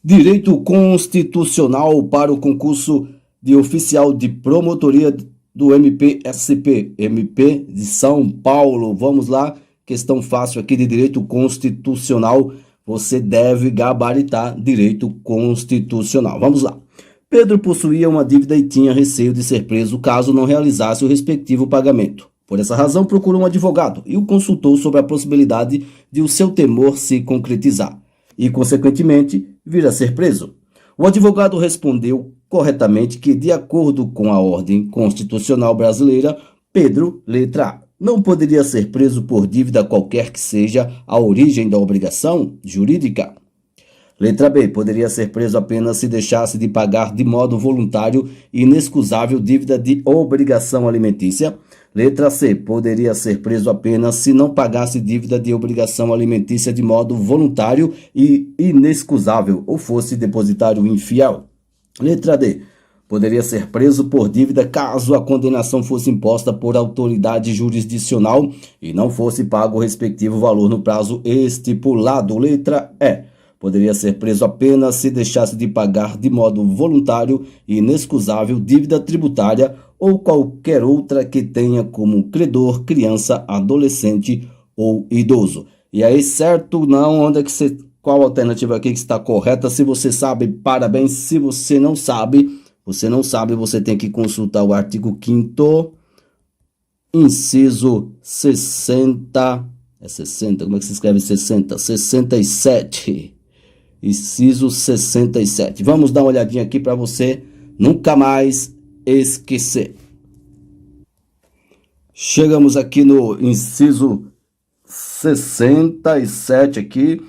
Direito constitucional para o concurso de oficial de promotoria do MPSP, MP de São Paulo. Vamos lá, questão fácil aqui de direito constitucional. Você deve gabaritar direito constitucional. Vamos lá. Pedro possuía uma dívida e tinha receio de ser preso caso não realizasse o respectivo pagamento. Por essa razão, procurou um advogado e o consultou sobre a possibilidade de o seu temor se concretizar e, consequentemente, vir a ser preso. O advogado respondeu corretamente que, de acordo com a ordem constitucional brasileira, Pedro, letra A, não poderia ser preso por dívida qualquer que seja a origem da obrigação jurídica. Letra B, poderia ser preso apenas se deixasse de pagar de modo voluntário e inexcusável dívida de obrigação alimentícia. Letra C, poderia ser preso apenas se não pagasse dívida de obrigação alimentícia de modo voluntário e inexcusável ou fosse depositário infiel. Letra D, poderia ser preso por dívida caso a condenação fosse imposta por autoridade jurisdicional e não fosse pago o respectivo valor no prazo estipulado. Letra E, poderia ser preso apenas se deixasse de pagar de modo voluntário e inexcusável dívida tributária ou qualquer outra que tenha como credor criança, adolescente ou idoso. E aí, certo? Não, onde é que você... Qual alternativa aqui que está correta? Se você sabe, parabéns. Se você não sabe, você tem que consultar o artigo 5º, inciso 60. É 60? Como é que se escreve 60? 67. Inciso 67. Vamos dar uma olhadinha aqui para você nunca mais esquecer. Chegamos aqui no inciso 67 aqui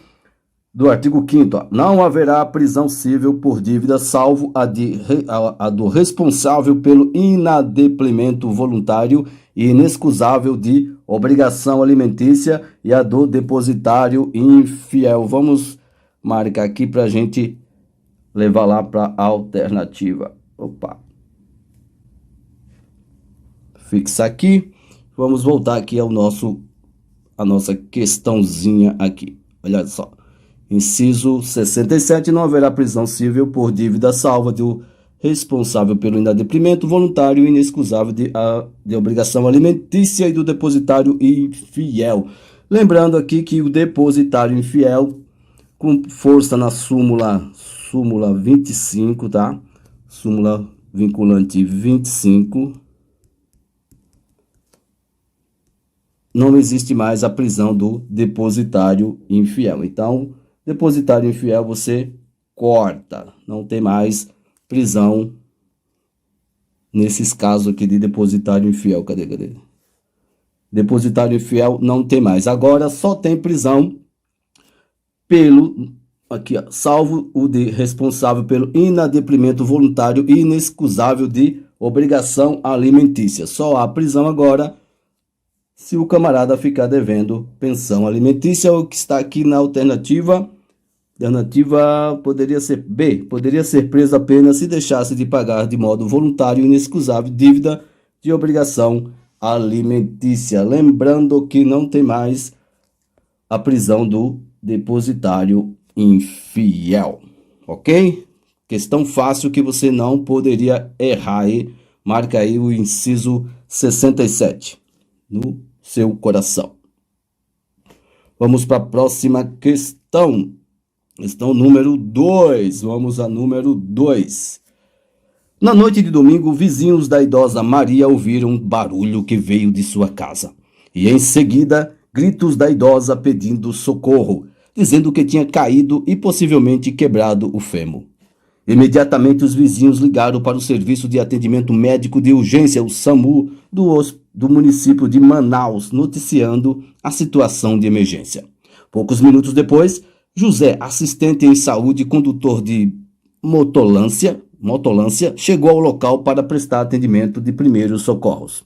do artigo 5º. Não haverá prisão civil por dívida, salvo a do responsável pelo inadimplemento voluntário e inexcusável de obrigação alimentícia e a do depositário infiel. Vamos marcar aqui para a gente levar lá para a alternativa. Opa. Fixa aqui. Vamos voltar aqui a nossa questãozinha aqui. Olha só. Inciso 67. Não haverá prisão civil por dívida salva do responsável pelo inadimplemento voluntário e inexcusável de obrigação alimentícia e do depositário infiel. Lembrando aqui que o depositário infiel, com força na súmula 25, tá? Súmula vinculante 25. Não existe mais a prisão do depositário infiel. Então, depositário infiel você corta. Não tem mais prisão nesses casos aqui de depositário infiel. Cadê? Depositário infiel não tem mais. Agora só tem prisão aqui, ó, salvo o de responsável pelo inadimplemento voluntário e inexcusável de obrigação alimentícia. Só há prisão agora se o camarada ficar devendo pensão alimentícia, o que está aqui na alternativa. Alternativa poderia ser B, poderia ser preso apenas se deixasse de pagar de modo voluntário e inexcusável dívida de obrigação alimentícia. Lembrando que não tem mais a prisão do depositário infiel, ok? Questão fácil que você não poderia errar aí. Marca aí o inciso 67 no seu coração. Vamos para a próxima questão. Questão número 2. Vamos a número 2. Na noite de domingo, vizinhos da idosa Maria ouviram um barulho que veio de sua casa. E em seguida, gritos da idosa pedindo socorro, dizendo que tinha caído e possivelmente quebrado o fêmur. Imediatamente os vizinhos ligaram para o Serviço de Atendimento Médico de Urgência, o SAMU, do município de Manaus, noticiando a situação de emergência. Poucos minutos depois, José, assistente em saúde e condutor de motolância, chegou ao local para prestar atendimento de primeiros socorros.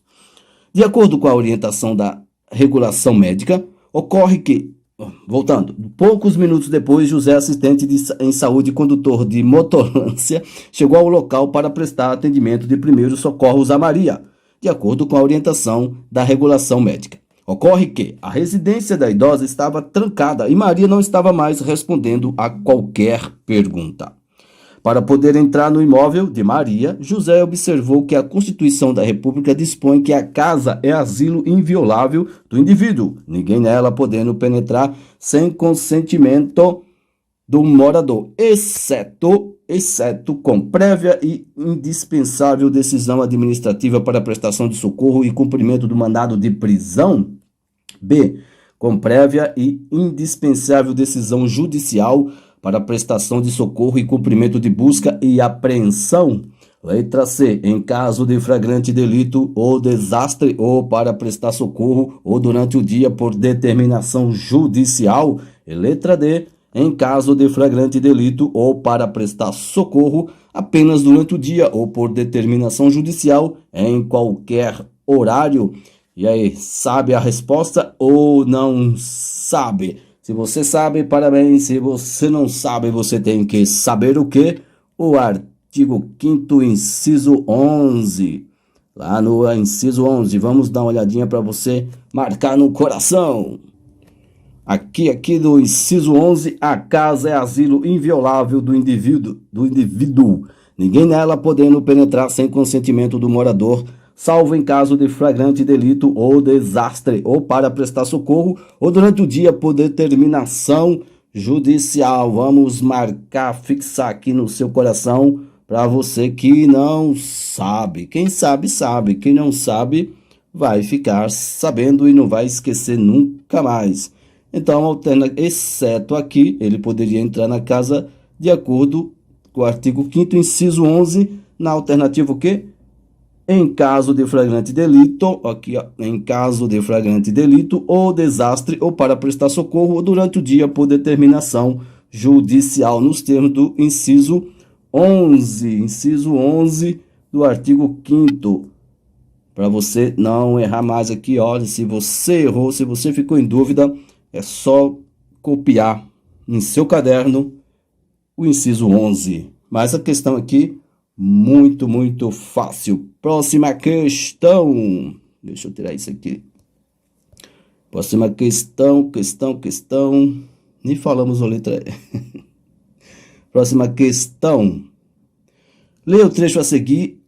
De acordo com a orientação da regulação médica, ocorre que, poucos minutos depois, José, assistente em saúde e condutor de motolância, chegou ao local para prestar atendimento de primeiros socorros a Maria, de acordo com a orientação da regulação médica. Ocorre que a residência da idosa estava trancada e Maria não estava mais respondendo a qualquer pergunta. Para poder entrar no imóvel de Maria, José observou que a Constituição da República dispõe que a casa é asilo inviolável do indivíduo, ninguém nela podendo penetrar sem consentimento do morador, exceto com prévia e indispensável decisão administrativa para prestação de socorro e cumprimento do mandado de prisão. B. Com prévia e indispensável decisão judicial para prestação de socorro e cumprimento de busca e apreensão. Letra C. Em caso de flagrante delito ou desastre ou para prestar socorro ou durante o dia por determinação judicial. E letra D. Em caso de flagrante delito ou para prestar socorro apenas durante o dia ou por determinação judicial em qualquer horário. E aí, sabe a resposta ou não sabe? Se você sabe, parabéns. Se você não sabe, você tem que saber o quê? O artigo 5º, inciso 11. Lá no inciso 11, vamos dar uma olhadinha para você marcar no coração. Aqui do inciso 11, a casa é asilo inviolável do indivíduo, ninguém nela podendo penetrar sem consentimento do morador, salvo em caso de flagrante delito ou desastre, ou para prestar socorro, ou durante o dia por determinação judicial. Vamos marcar, fixar aqui no seu coração, para você que não sabe. Quem sabe, sabe. Quem não sabe, vai ficar sabendo e não vai esquecer nunca mais. Então, exceto aqui, ele poderia entrar na casa de acordo com o artigo 5º, inciso 11, na alternativa o quê? Em caso de flagrante delito, aqui ó, em caso de flagrante delito ou desastre ou para prestar socorro ou durante o dia por determinação judicial, nos termos do inciso 11 do artigo 5º. Para você não errar mais aqui, olha, se você errou, se você ficou em dúvida, é só copiar em seu caderno o inciso 11. Mas a questão aqui, muito fácil. Próxima questão. Deixa eu tirar isso aqui. Próxima questão. Nem falamos a letra E. Próxima questão. Leia o trecho a seguir.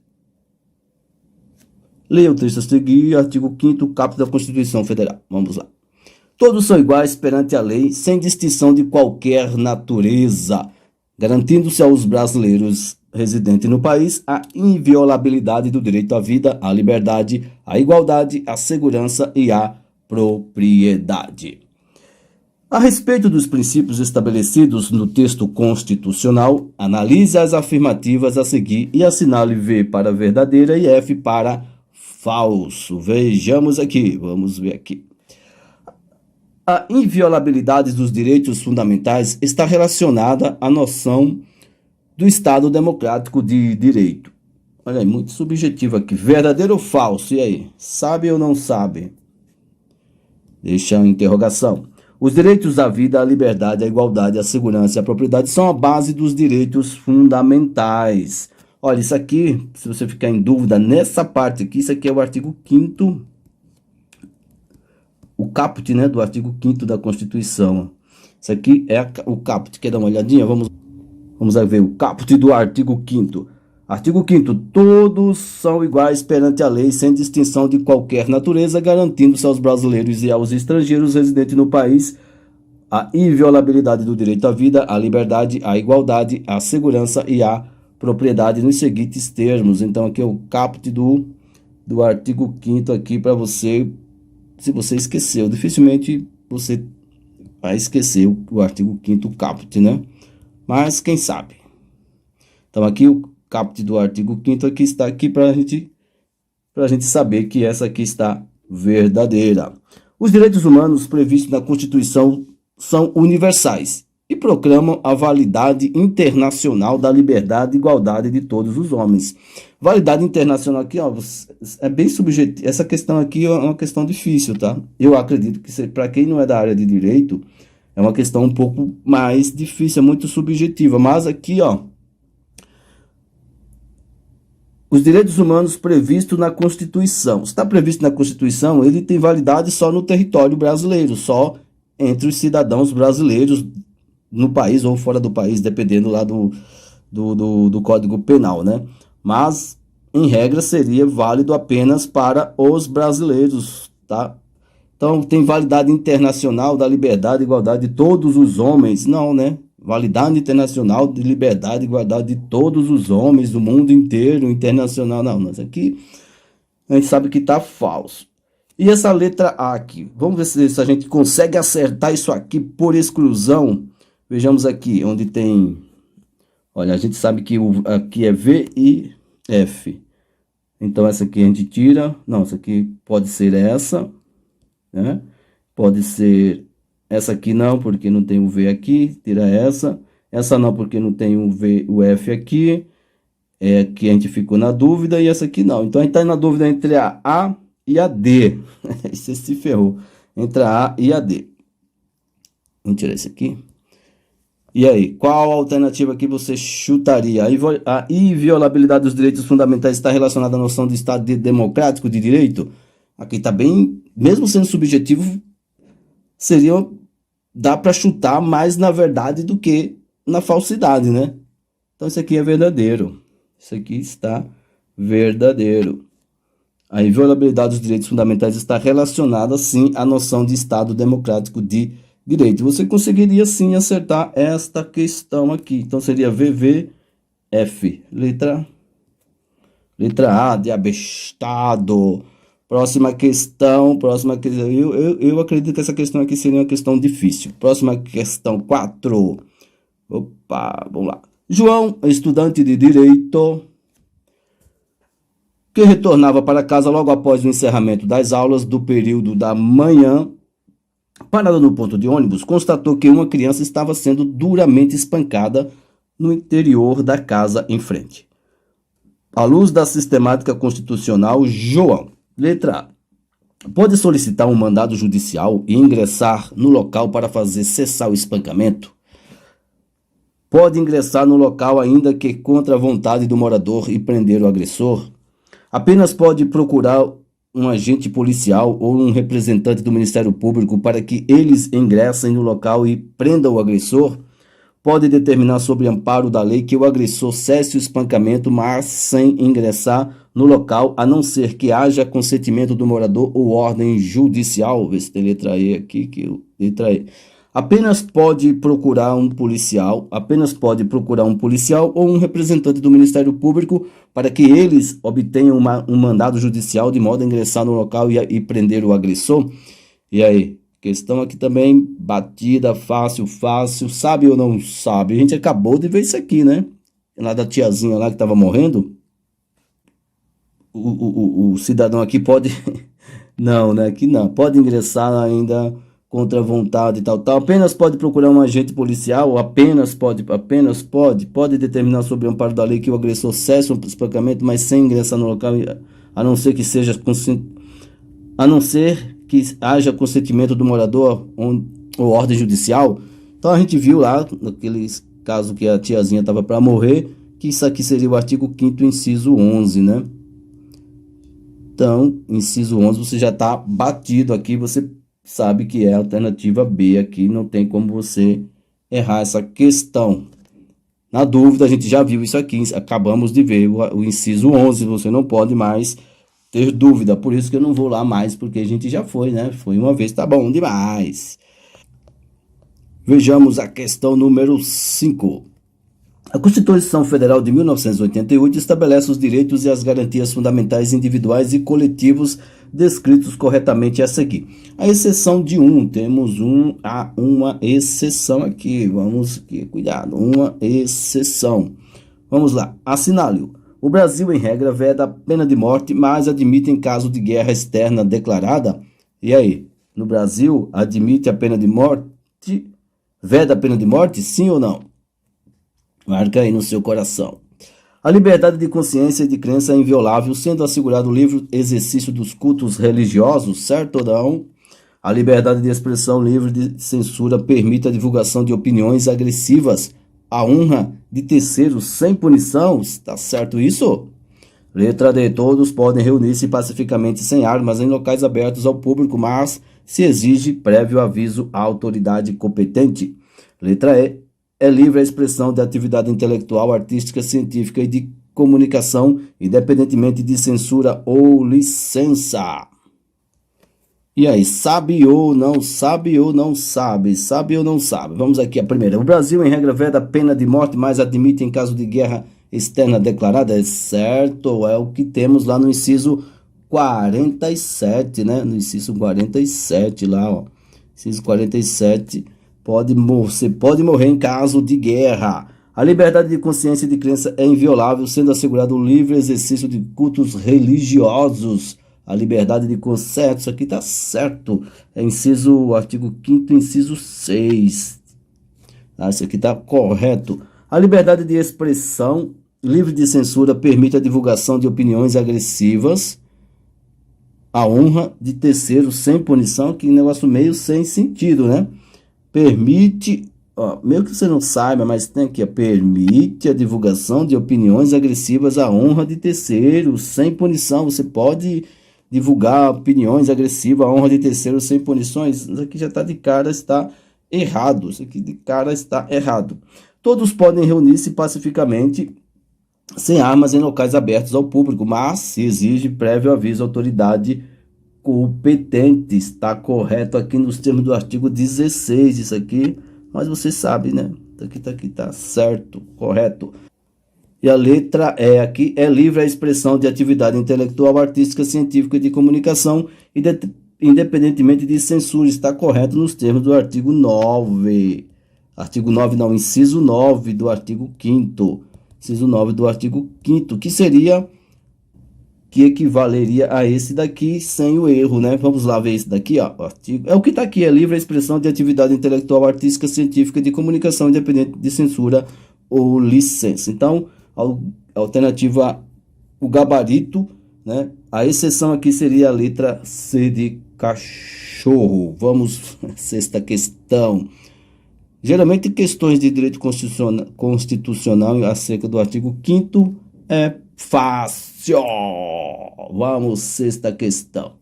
Artigo 5º, caput da Constituição Federal. Vamos lá. Todos são iguais perante a lei, sem distinção de qualquer natureza, garantindo-se aos brasileiros residentes no país a inviolabilidade do direito à vida, à liberdade, à igualdade, à segurança e à propriedade. A respeito dos princípios estabelecidos no texto constitucional, analise as afirmativas a seguir e assinale V para verdadeira e F para falso. Vejamos aqui, vamos ver aqui. A inviolabilidade dos direitos fundamentais está relacionada à noção do Estado democrático de direito. Olha aí, muito subjetivo aqui. Verdadeiro ou falso? E aí? Sabe ou não sabe? Deixa uma interrogação. Os direitos à vida, à liberdade, à igualdade, à segurança e à propriedade são a base dos direitos fundamentais. Olha, isso aqui, se você ficar em dúvida nessa parte aqui, isso aqui é o artigo 5º, o caput, né, do artigo 5º da Constituição. Isso aqui é o caput. Quer dar uma olhadinha? Vamos ver o caput do artigo 5º. Artigo 5º. Todos são iguais perante a lei, sem distinção de qualquer natureza, garantindo-se aos brasileiros e aos estrangeiros residentes no país a inviolabilidade do direito à vida, à liberdade, à igualdade, à segurança e à propriedade nos seguintes termos. Então, aqui é o caput do artigo 5º aqui para você. Se você esqueceu, dificilmente você vai esquecer o artigo 5º caput, né? Mas quem sabe? Então aqui o caput do artigo 5º aqui está aqui para a gente saber que essa aqui está verdadeira. Os direitos humanos previstos na Constituição são universais e proclamam a validade internacional da liberdade e igualdade de todos os homens. Validade internacional aqui, ó, é bem subjetiva. Essa questão aqui é uma questão difícil, tá? Eu acredito que para quem não é da área de direito, é uma questão um pouco mais difícil, é muito subjetiva. Mas aqui, ó, Os direitos humanos previstos na Constituição. Está previsto na Constituição, ele tem validade só no território brasileiro, só entre os cidadãos brasileiros no país ou fora do país, dependendo lá do Código Penal, né? Mas, em regra, seria válido apenas para os brasileiros, tá? Então, tem validade internacional da liberdade e igualdade de todos os homens. Não, né? Validade internacional de liberdade e igualdade de todos os homens do mundo inteiro, internacional. Não, mas aqui a gente sabe que tá falso. E essa letra A aqui? Vamos ver se a gente consegue acertar isso aqui por exclusão. Vejamos aqui, onde tem... Olha, a gente sabe que aqui é V e F. Então, essa aqui a gente tira. Não, essa aqui pode ser essa, né? Pode ser essa aqui não, porque não tem o V aqui. Tira essa. Essa não, porque não tem o V, o F aqui. É que a gente ficou na dúvida. E essa aqui não. Então, a gente está na dúvida entre a A e a D. Você se ferrou. Entre a A e a D. Vamos tirar esse aqui. E aí, qual alternativa que você chutaria? A inviolabilidade dos direitos fundamentais está relacionada à noção de Estado democrático de direito? Aqui está bem, mesmo sendo subjetivo, dá para chutar mais na verdade do que na falsidade, né? Então isso aqui é verdadeiro. Isso aqui está verdadeiro. A inviolabilidade dos direitos fundamentais está relacionada, sim, à noção de Estado democrático de direito. Você conseguiria sim acertar esta questão aqui. Então seria VVF. Letra A de abestado. Próxima questão. Eu acredito que essa questão aqui seria uma questão difícil. Próxima questão 4. Opa, vamos lá. João, estudante de direito, que retornava para casa logo após o encerramento das aulas do período da manhã, parado no ponto de ônibus, constatou que uma criança estava sendo duramente espancada no interior da casa em frente. À luz da sistemática constitucional, João, letra A, pode solicitar um mandado judicial e ingressar no local para fazer cessar o espancamento. Pode ingressar no local ainda que contra a vontade do morador e prender o agressor. Apenas pode procurar um agente policial ou um representante do Ministério Público para que eles ingressem no local e prendam o agressor. Pode determinar sob amparo da lei que o agressor cesse o espancamento, mas sem ingressar no local, a não ser que haja consentimento do morador ou ordem judicial. Vê se tem letra E aqui, letra E. Apenas pode procurar um policial ou um representante do Ministério Público para que eles obtenham um mandado judicial de modo a ingressar no local e prender o agressor. E aí, questão aqui também, batida, fácil, sabe ou não sabe? A gente acabou de ver isso aqui, né? Lá da tiazinha lá que estava morrendo. O cidadão aqui pode... Não, né? Aqui não. Pode ingressar ainda... contra a vontade e tal. Apenas pode procurar um agente policial, ou apenas pode determinar sob o amparo da lei que o agressor cesse o espancamento, mas sem ingressar no local, a não ser que haja consentimento do morador ou ordem judicial. Então a gente viu lá, naquele caso que a tiazinha estava para morrer, que isso aqui seria o artigo 5º, inciso 11, né? Então, inciso 11, você já está batido aqui, você sabe que é a alternativa B aqui, não tem como você errar essa questão. Na dúvida, a gente já viu isso aqui, acabamos de ver o inciso 11, você não pode mais ter dúvida, por isso que eu não vou lá mais, porque a gente já foi, né? Foi uma vez, tá bom demais. Vejamos a questão número 5. A Constituição Federal de 1988 estabelece os direitos e as garantias fundamentais individuais e coletivos descritos corretamente a seguir. A exceção de temos uma exceção aqui, vamos aqui, cuidado, uma exceção. Vamos lá, assinale-o. O Brasil, em regra, veda a pena de morte, mas admite em caso de guerra externa declarada. E aí, no Brasil, admite a pena de morte, veda a pena de morte, sim ou não? Marca aí no seu coração. A liberdade de consciência e de crença é inviolável, sendo assegurado o livre exercício dos cultos religiosos, certo ou não? A liberdade de expressão livre de censura permite a divulgação de opiniões agressivas, a honra de terceiros sem punição. Está certo isso? Letra D. Todos podem reunir-se pacificamente sem armas em locais abertos ao público, mas se exige prévio aviso à autoridade competente. Letra E. É livre a expressão de atividade intelectual, artística, científica e de comunicação, independentemente de censura ou licença. E aí, sabe ou não sabe ou não sabe? Sabe ou não sabe? Vamos aqui a primeira. O Brasil, em regra, veda pena de morte, mas admite em caso de guerra externa declarada. É certo, é o que temos lá no inciso 47, né? No inciso 47 lá, ó. Inciso 47, você pode morrer em caso de guerra. A liberdade de consciência e de crença é inviolável, sendo assegurado o livre exercício de cultos religiosos. A liberdade de consciência, isso aqui está certo. É artigo 5º, inciso 6. Isso aqui está correto. A liberdade de expressão livre de censura permite a divulgação de opiniões agressivas à honra de terceiros sem punição, que negócio meio sem sentido, né? Permite, meio que você não saiba, mas tem aqui, permite a divulgação de opiniões agressivas à honra de terceiros sem punição. Você pode divulgar opiniões agressivas à honra de terceiros sem punições. Isso aqui já está de cara, está errado. Isso aqui de cara está errado. Todos podem reunir-se pacificamente sem armas em locais abertos ao público, mas se exige prévio aviso à autoridade competente. Está correto aqui nos termos do artigo 16, isso aqui, mas você sabe, né? Aqui tá certo, correto. E a letra E aqui é livre a expressão de atividade intelectual, artística, científica e de comunicação, independentemente de censura. Está correto nos termos do artigo 9. Artigo 9 não, inciso 9 do artigo 5º. Inciso 9 do artigo 5º, que equivaleria a esse daqui sem o erro, né? Vamos lá ver esse daqui, ó. Artigo, é o que está aqui, é livre a expressão de atividade intelectual, artística, científica e de comunicação, independente de censura ou licença. Então, a alternativa, o gabarito, né? A exceção aqui seria a letra C de cachorro. Vamos, sexta questão. Geralmente, questões de direito constitucional acerca do artigo 5º é fácil. Vamos, sexta questão.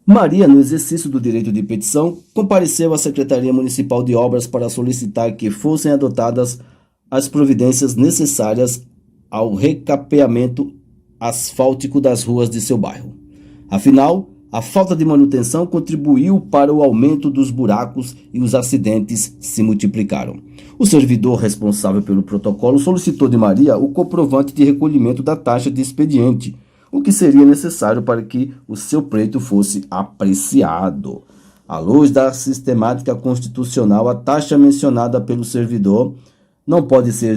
Maria, no exercício do direito de petição, compareceu à Secretaria Municipal de Obras para solicitar que fossem adotadas as providências necessárias ao recapeamento asfáltico das ruas de seu bairro. Afinal, a falta de manutenção contribuiu para o aumento dos buracos e os acidentes se multiplicaram. O servidor responsável pelo protocolo solicitou de Maria o comprovante de recolhimento da taxa de expediente, o que seria necessário para que o seu pleito fosse apreciado. À luz da sistemática constitucional, a taxa mencionada pelo servidor não pode ser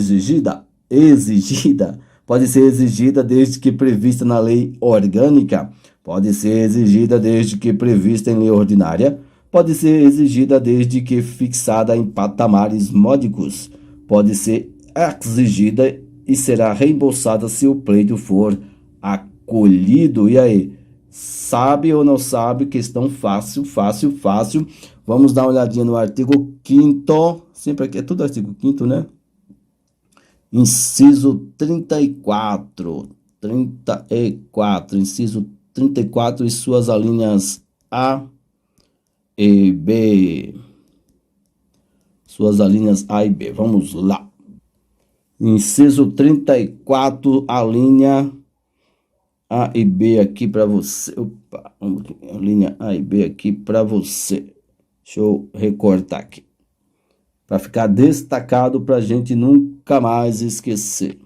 pode ser exigida desde que prevista na lei orgânica, pode ser exigida desde que prevista em lei ordinária, pode ser exigida desde que fixada em patamares módicos, pode ser exigida e será reembolsada se o pleito for acolhido. E aí, sabe ou não sabe? Questão fácil. Vamos dar uma olhadinha no artigo 5º, sempre aqui é tudo artigo 5º, né? Inciso 34, inciso 34 e suas alíneas A e B. Suas alíneas A e B. Vamos lá. Inciso 34, a linha A e B aqui para você. Opa, vamos aqui. A linha A e B aqui para você. Deixa eu recortar aqui, para ficar destacado para a gente nunca mais esquecer.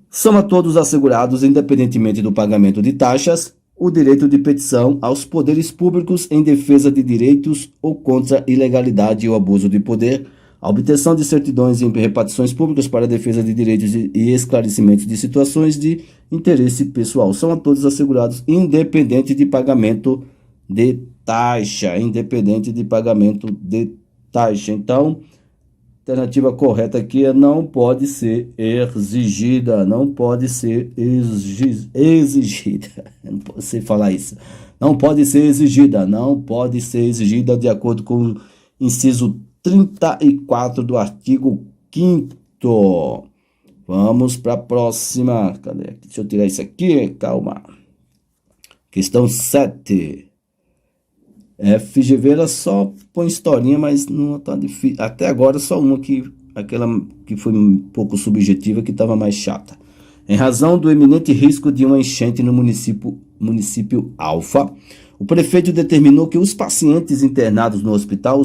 São a todos assegurados, independentemente do pagamento de taxas, o direito de petição aos poderes públicos em defesa de direitos ou contra a ilegalidade ou abuso de poder, a obtenção de certidões e repartições públicas para a defesa de direitos e esclarecimento de situações de interesse pessoal. São a todos assegurados, independente de pagamento de taxa. Então, a alternativa correta aqui é não pode ser exigida. Não pode ser exigida. Eu não sei falar isso. Não pode ser exigida de acordo com o inciso 34 do artigo 5º. Vamos para a próxima. Cadê? Deixa eu tirar isso aqui. Calma. Questão 7. FGV era só põe historinha, mas não tá difícil. Até agora só uma aquela que foi um pouco subjetiva, que estava mais chata. Em razão do eminente risco de uma enchente no município Alfa, o prefeito determinou que os pacientes internados no hospital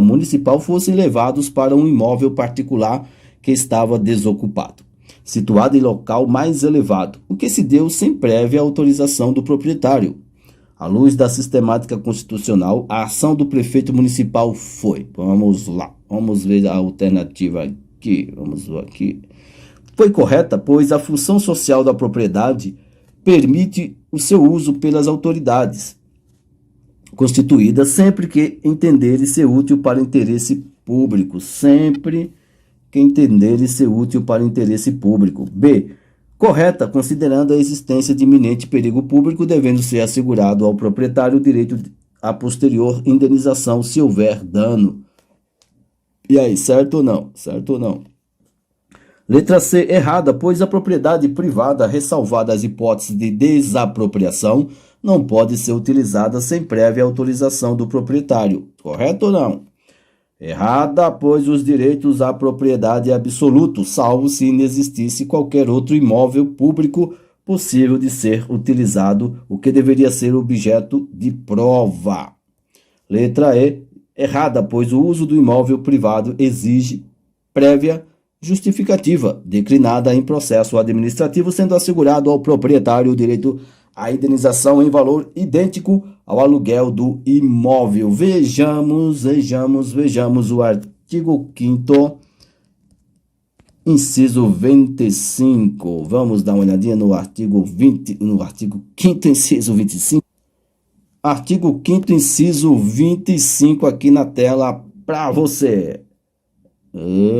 municipal fossem levados para um imóvel particular que estava desocupado, situado em local mais elevado, o que se deu sem prévia autorização do proprietário. À luz da sistemática constitucional, a ação do prefeito municipal foi... Vamos lá, vamos ver a alternativa aqui. Vamos ver aqui. Foi correta, pois a função social da propriedade permite o seu uso pelas autoridades constituídas sempre que entenderem ser útil para o interesse público. Sempre que entenderem ser útil para o interesse público. B. Correta, considerando a existência de iminente perigo público, devendo ser assegurado ao proprietário o direito à posterior indenização se houver dano. E aí, certo ou não? Certo ou não? Letra C, errada, pois a propriedade privada, ressalvada as hipóteses de desapropriação, não pode ser utilizada sem prévia autorização do proprietário. Correto ou não? Errada, pois os direitos à propriedade é absoluto, salvo se inexistisse qualquer outro imóvel público possível de ser utilizado, o que deveria ser objeto de prova. Letra E, errada, pois o uso do imóvel privado exige prévia justificativa, declinada em processo administrativo, sendo assegurado ao proprietário o direito à indenização em valor idêntico ao aluguel do imóvel. Vejamos o artigo 5º, inciso 25. Vamos dar uma olhadinha no artigo 5º, inciso 25. Artigo 5º, inciso 25 aqui na tela para você.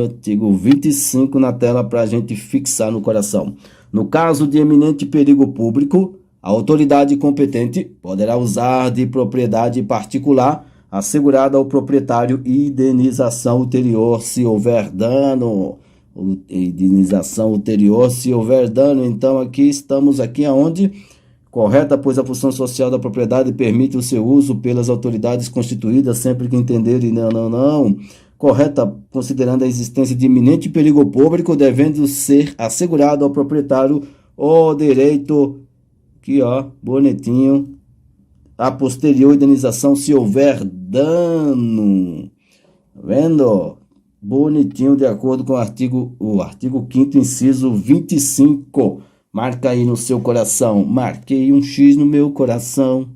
Artigo 25 na tela para a gente fixar no coração. No caso de eminente perigo público, a autoridade competente poderá usar de propriedade particular assegurada ao proprietário indenização ulterior se houver dano. Indenização ulterior se houver dano. Então aqui estamos aqui aonde? Correta, pois a função social da propriedade permite o seu uso pelas autoridades constituídas sempre que entenderem. Não. Correta, considerando a existência de iminente perigo público, devendo ser assegurado ao proprietário o direito, aqui ó, bonitinho, a posterior indenização se houver dano. Tá vendo? Bonitinho, de acordo com o artigo 5º, inciso 25. Marca aí no seu coração. Marquei um X no meu coração.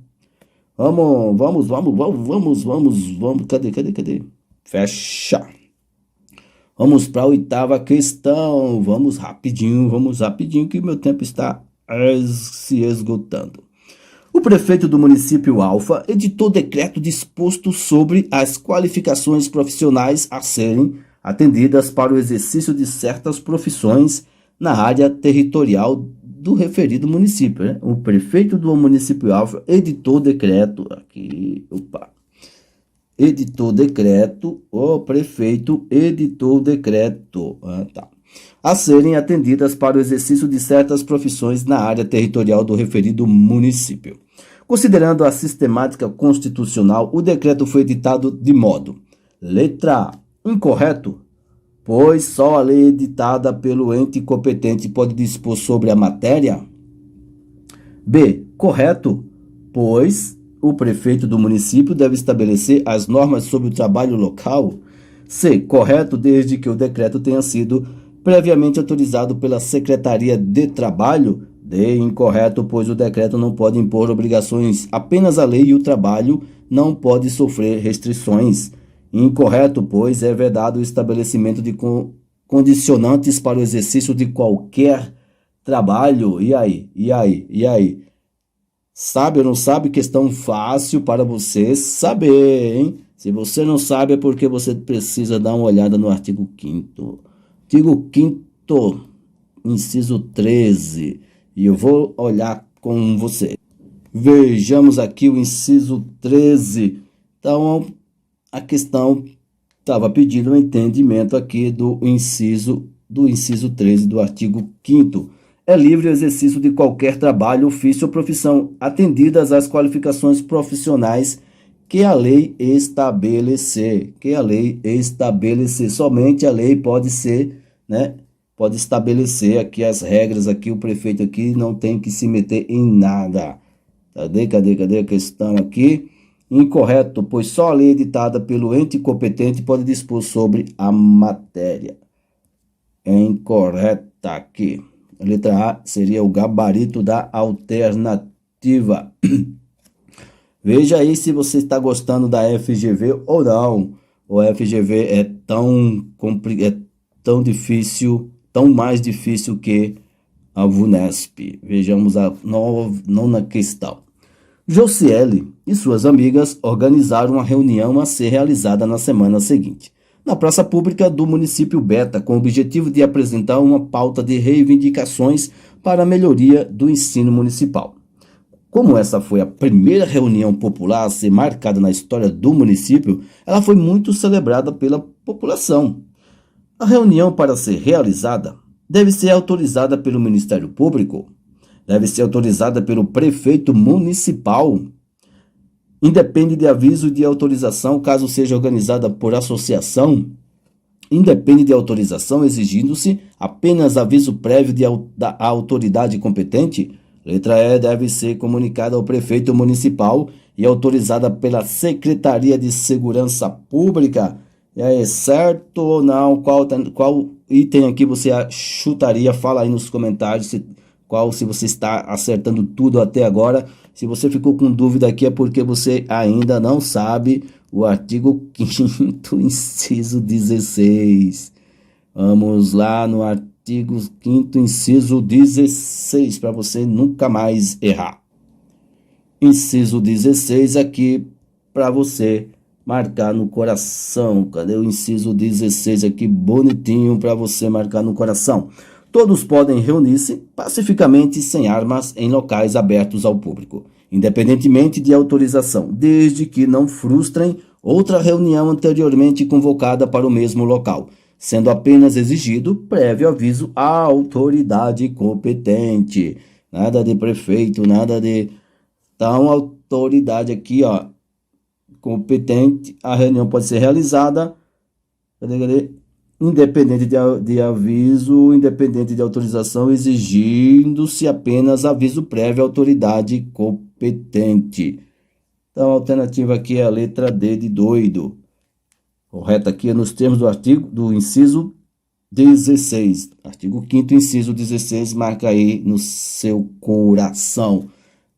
Vamos. Cadê? Fecha. Vamos para a 8ª questão. Vamos rapidinho, que meu tempo está se esgotando. O prefeito do município Alfa editou decreto disposto sobre as qualificações profissionais a serem atendidas para o exercício de certas profissões na área territorial do referido município. Né? O prefeito do município Alfa editou decreto o prefeito editou decreto a serem atendidas para o exercício de certas profissões na área territorial do referido município. Considerando a sistemática constitucional, o decreto foi editado de modo: letra A, incorreto, pois só a lei editada pelo ente competente pode dispor sobre a matéria. B, correto, pois o prefeito do município deve estabelecer as normas sobre o trabalho local. C, correto, desde que o decreto tenha sido previamente autorizado pela Secretaria de Trabalho. D, incorreto, pois o decreto não pode impor obrigações, apenas a lei e o trabalho não pode sofrer restrições. Incorreto, pois é vedado o estabelecimento de condicionantes para o exercício de qualquer trabalho. E aí? Sabe ou não sabe? Questão fácil para você saber, hein? Se você não sabe é porque você precisa dar uma olhada no artigo 5º. Artigo 5º, inciso 13. E eu vou olhar com você. Vejamos aqui o inciso 13. Então, a questão estava pedindo um entendimento aqui do inciso do inciso 13 do artigo 5º. É livre o exercício de qualquer trabalho, ofício ou profissão, atendidas as qualificações profissionais que a lei estabelecer. Somente a lei pode ser, né? Pode estabelecer aqui as regras, aqui o prefeito aqui não tem que se meter em nada. Cadê a questão aqui? Incorreto, pois só a lei editada pelo ente competente pode dispor sobre a matéria. É incorreta aqui. A letra A seria o gabarito da alternativa. Veja aí se você está gostando da FGV ou não. O FGV é tão difícil, tão mais difícil que a VUNESP. Vejamos a nona questão. Josiele e suas amigas organizaram uma reunião a ser realizada na semana seguinte, na praça pública do município Beta, com o objetivo de apresentar uma pauta de reivindicações para a melhoria do ensino municipal. Como essa foi a primeira reunião popular a ser marcada na história do município, ela foi muito celebrada pela população. A reunião, para ser realizada, deve ser autorizada pelo Ministério Público, deve ser autorizada pelo prefeito municipal. Independe de aviso de autorização, caso seja organizada por associação. Independe de autorização, exigindo-se apenas aviso prévio da autoridade competente. Letra E, deve ser comunicada ao prefeito municipal e autorizada pela Secretaria de Segurança Pública. E aí, certo ou não? Qual item aqui você chutaria? Fala aí nos comentários se você está acertando tudo até agora. Se você ficou com dúvida aqui é porque você ainda não sabe o artigo 5º, inciso 16. Vamos lá no artigo 5º, inciso 16, para você nunca mais errar. Inciso 16 aqui para você marcar no coração. Cadê o inciso 16 aqui bonitinho para você marcar no coração? Todos podem reunir-se pacificamente sem armas em locais abertos ao público, independentemente de autorização, desde que não frustrem outra reunião anteriormente convocada para o mesmo local, sendo apenas exigido prévio aviso à autoridade competente. Nada de prefeito, nada de... Então, autoridade aqui, ó, competente, a reunião pode ser realizada... Independente de aviso, independente de autorização, exigindo-se apenas aviso prévio à autoridade competente. Então, a alternativa aqui é a letra D de doido. Correta aqui é nos termos do inciso 16. Artigo 5º, inciso 16, marca aí no seu coração.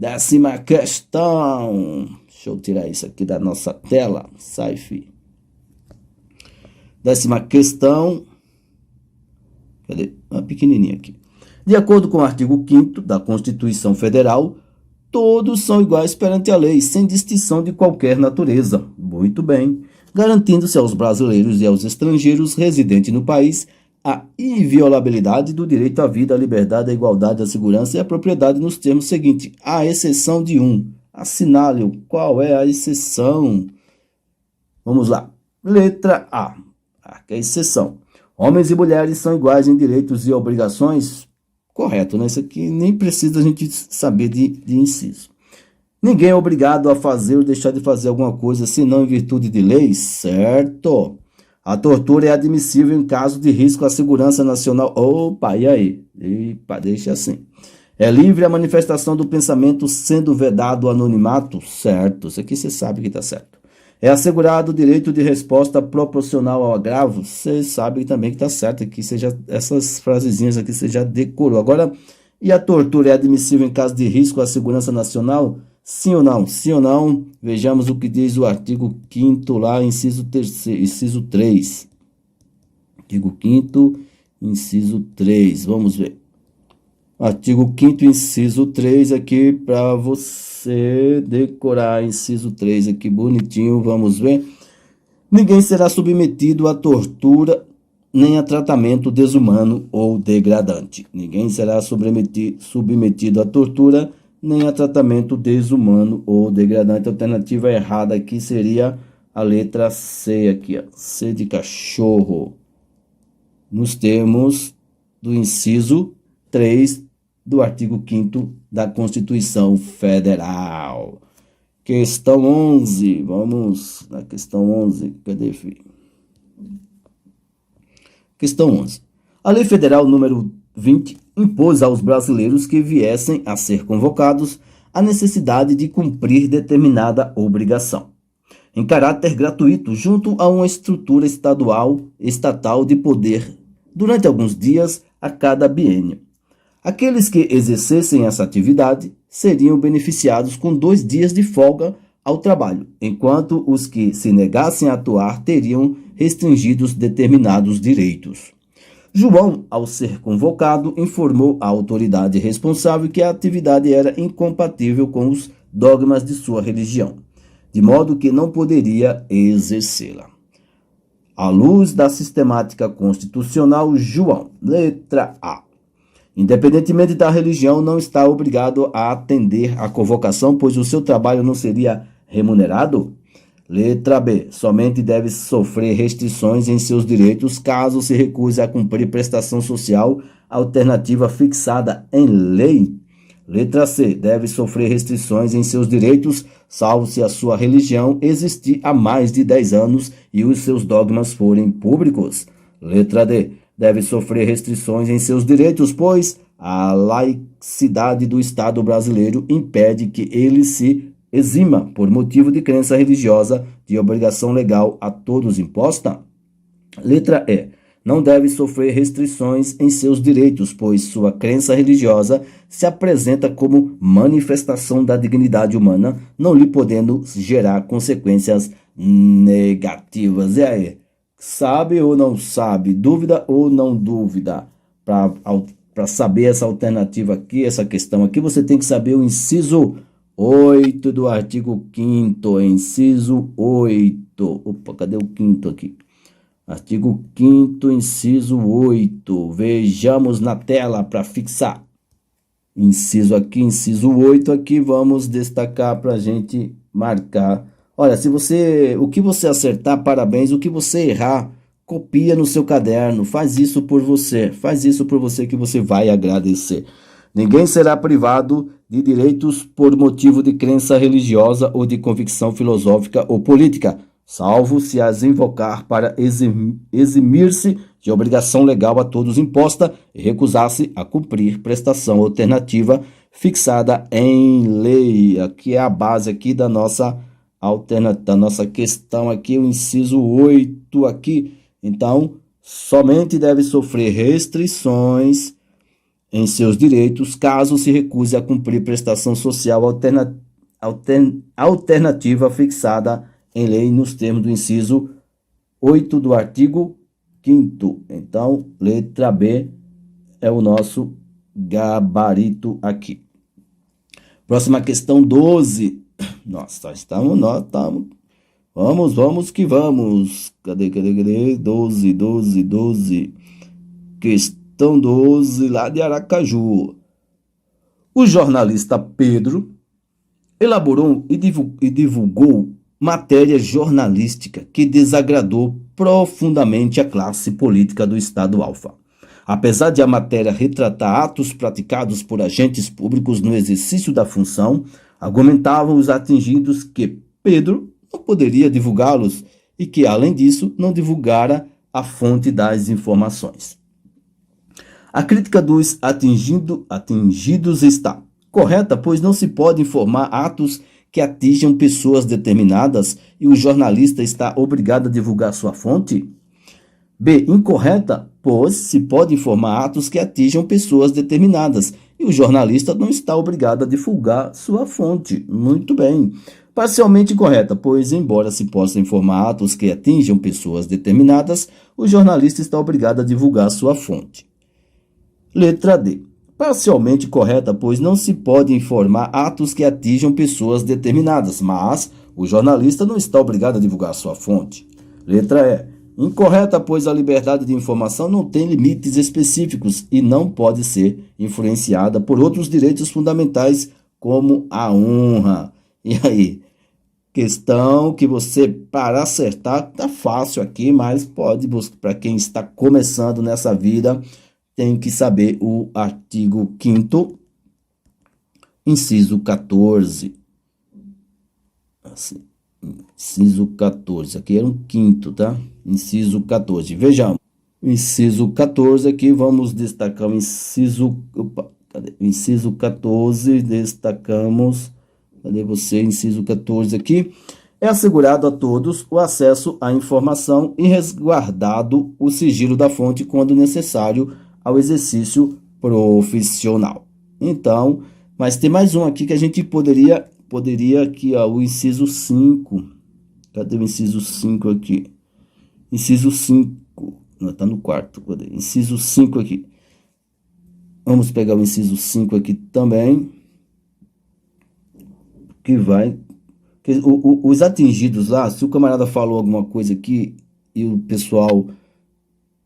10ª questão. Deixa eu tirar isso aqui da nossa tela. Sai, filho. 10ª questão, cadê? Uma pequenininha aqui. De acordo com o artigo 5º da Constituição Federal, todos são iguais perante a lei, sem distinção de qualquer natureza. Muito bem. Garantindo-se aos brasileiros e aos estrangeiros residentes no país a inviolabilidade do direito à vida, à liberdade, à igualdade, à segurança e à propriedade nos termos seguintes, à exceção de um. Assinale-o. Qual é a exceção? Vamos lá. Letra A. Que é a exceção. Homens e mulheres são iguais em direitos e obrigações? Correto, né? Isso aqui nem precisa a gente saber de inciso. Ninguém é obrigado a fazer ou deixar de fazer alguma coisa senão em virtude de lei? Certo. A tortura é admissível em caso de risco à segurança nacional. Opa, e aí? Epa, deixa assim. É livre a manifestação do pensamento sendo vedado o anonimato? Certo. Isso aqui você sabe que está certo. É assegurado o direito de resposta proporcional ao agravo? Você sabe também que está certo aqui, essas frasezinhas aqui você já decorou. Agora, e a tortura é admissível em caso de risco à segurança nacional? Sim ou não? Sim ou não? Vejamos o que diz o artigo 5º lá, inciso 3. Artigo 5º, inciso 3. Vamos ver. Artigo 5º, inciso 3 aqui para você decorar. Inciso 3 aqui bonitinho, vamos ver. Ninguém será submetido a tortura nem a tratamento desumano ou degradante. Ninguém será submetido a tortura nem a tratamento desumano ou degradante. A alternativa errada aqui seria a letra C aqui, ó. C de cachorro. nos termos do inciso 3 do artigo 5º da Constituição Federal. Questão 11, vamos na questão 11, cadê, filho? Questão 11. A Lei Federal número 20 impôs aos brasileiros que viessem a ser convocados a necessidade de cumprir determinada obrigação, em caráter gratuito, junto a uma estrutura estatal de poder, durante alguns dias a cada biênio. Aqueles que exercessem essa atividade seriam beneficiados com 2 dias de folga ao trabalho, enquanto os que se negassem a atuar teriam restringidos determinados direitos. João, ao ser convocado, informou à autoridade responsável que a atividade era incompatível com os dogmas de sua religião, de modo que não poderia exercê-la. À luz da sistemática constitucional, João, letra A, independentemente da religião, não está obrigado a atender à convocação, pois o seu trabalho não seria remunerado. Letra B, somente deve sofrer restrições em seus direitos caso se recuse a cumprir prestação social alternativa fixada em lei. Letra C, deve sofrer restrições em seus direitos, salvo se a sua religião existir há mais de 10 anos e os seus dogmas forem públicos. Letra D, deve sofrer restrições em seus direitos, pois a laicidade do Estado brasileiro impede que ele se exima, por motivo de crença religiosa, de obrigação legal a todos imposta. Letra E, não deve sofrer restrições em seus direitos, pois sua crença religiosa se apresenta como manifestação da dignidade humana, não lhe podendo gerar consequências negativas. E aí? Sabe ou não sabe? Dúvida ou não dúvida? Para saber essa alternativa aqui, essa questão aqui, você tem que saber o inciso 8 do artigo 5º, inciso 8. Opa, cadê o 5º aqui? Artigo 5º, inciso 8. Vejamos na tela para fixar. Inciso 8 aqui, vamos destacar para a gente marcar. Olha, o que você acertar, parabéns. O que você errar, copia no seu caderno. Faz isso por você que você vai agradecer. Ninguém será privado de direitos por motivo de crença religiosa ou de convicção filosófica ou política, salvo se as invocar para eximir-se de obrigação legal a todos imposta e recusar-se a cumprir prestação alternativa fixada em lei. Aqui é a base aqui da nossa questão aqui, o inciso 8 aqui. Então, somente deve sofrer restrições em seus direitos caso se recuse a cumprir prestação social alternativa fixada em lei nos termos do inciso 8 do artigo 5º. Então, letra B é o nosso gabarito aqui. Próxima questão 12. Nossa, estamos. Vamos que vamos. Cadê? 12. Questão 12, lá de Aracaju. O jornalista Pedro elaborou e divulgou matéria jornalística que desagradou profundamente a classe política do Estado Alfa. Apesar de a matéria retratar atos praticados por agentes públicos no exercício da função, argumentavam os atingidos que Pedro não poderia divulgá-los e que, além disso, não divulgara a fonte das informações. A crítica dos atingidos está correta, pois não se pode informar atos que atinjam pessoas determinadas e o jornalista está obrigado a divulgar sua fonte. B. Incorreta, pois se pode informar atos que atinjam pessoas determinadas e o jornalista não está obrigado a divulgar sua fonte. Muito bem. Parcialmente correta, pois embora se possa informar atos que atinjam pessoas determinadas, o jornalista está obrigado a divulgar sua fonte. Letra D. Parcialmente correta, pois não se pode informar atos que atinjam pessoas determinadas, mas o jornalista não está obrigado a divulgar sua fonte. Letra E. Incorreta, pois a liberdade de informação não tem limites específicos e não pode ser influenciada por outros direitos fundamentais, como a honra. E aí? Questão que você, para acertar, tá fácil aqui, mas pode buscar, para quem está começando nessa vida, tem que saber o artigo 5º, inciso 14. Assim, inciso 14, aqui era um quinto, tá? Inciso 14, vejamos. Inciso 14 aqui, vamos destacar o inciso... Opa, cadê? Inciso 14, destacamos... Cadê você? Inciso 14 aqui. É assegurado a todos o acesso à informação e resguardado o sigilo da fonte quando necessário ao exercício profissional. Então, mas tem mais um aqui que a gente poderia aqui, ó, o inciso 5. Cadê o inciso 5 aqui? Inciso 5. Não, tá no quarto. Cadê? Inciso 5 aqui. Vamos pegar o inciso 5 aqui também. Que vai... Os atingidos lá, se o camarada falou alguma coisa aqui e o pessoal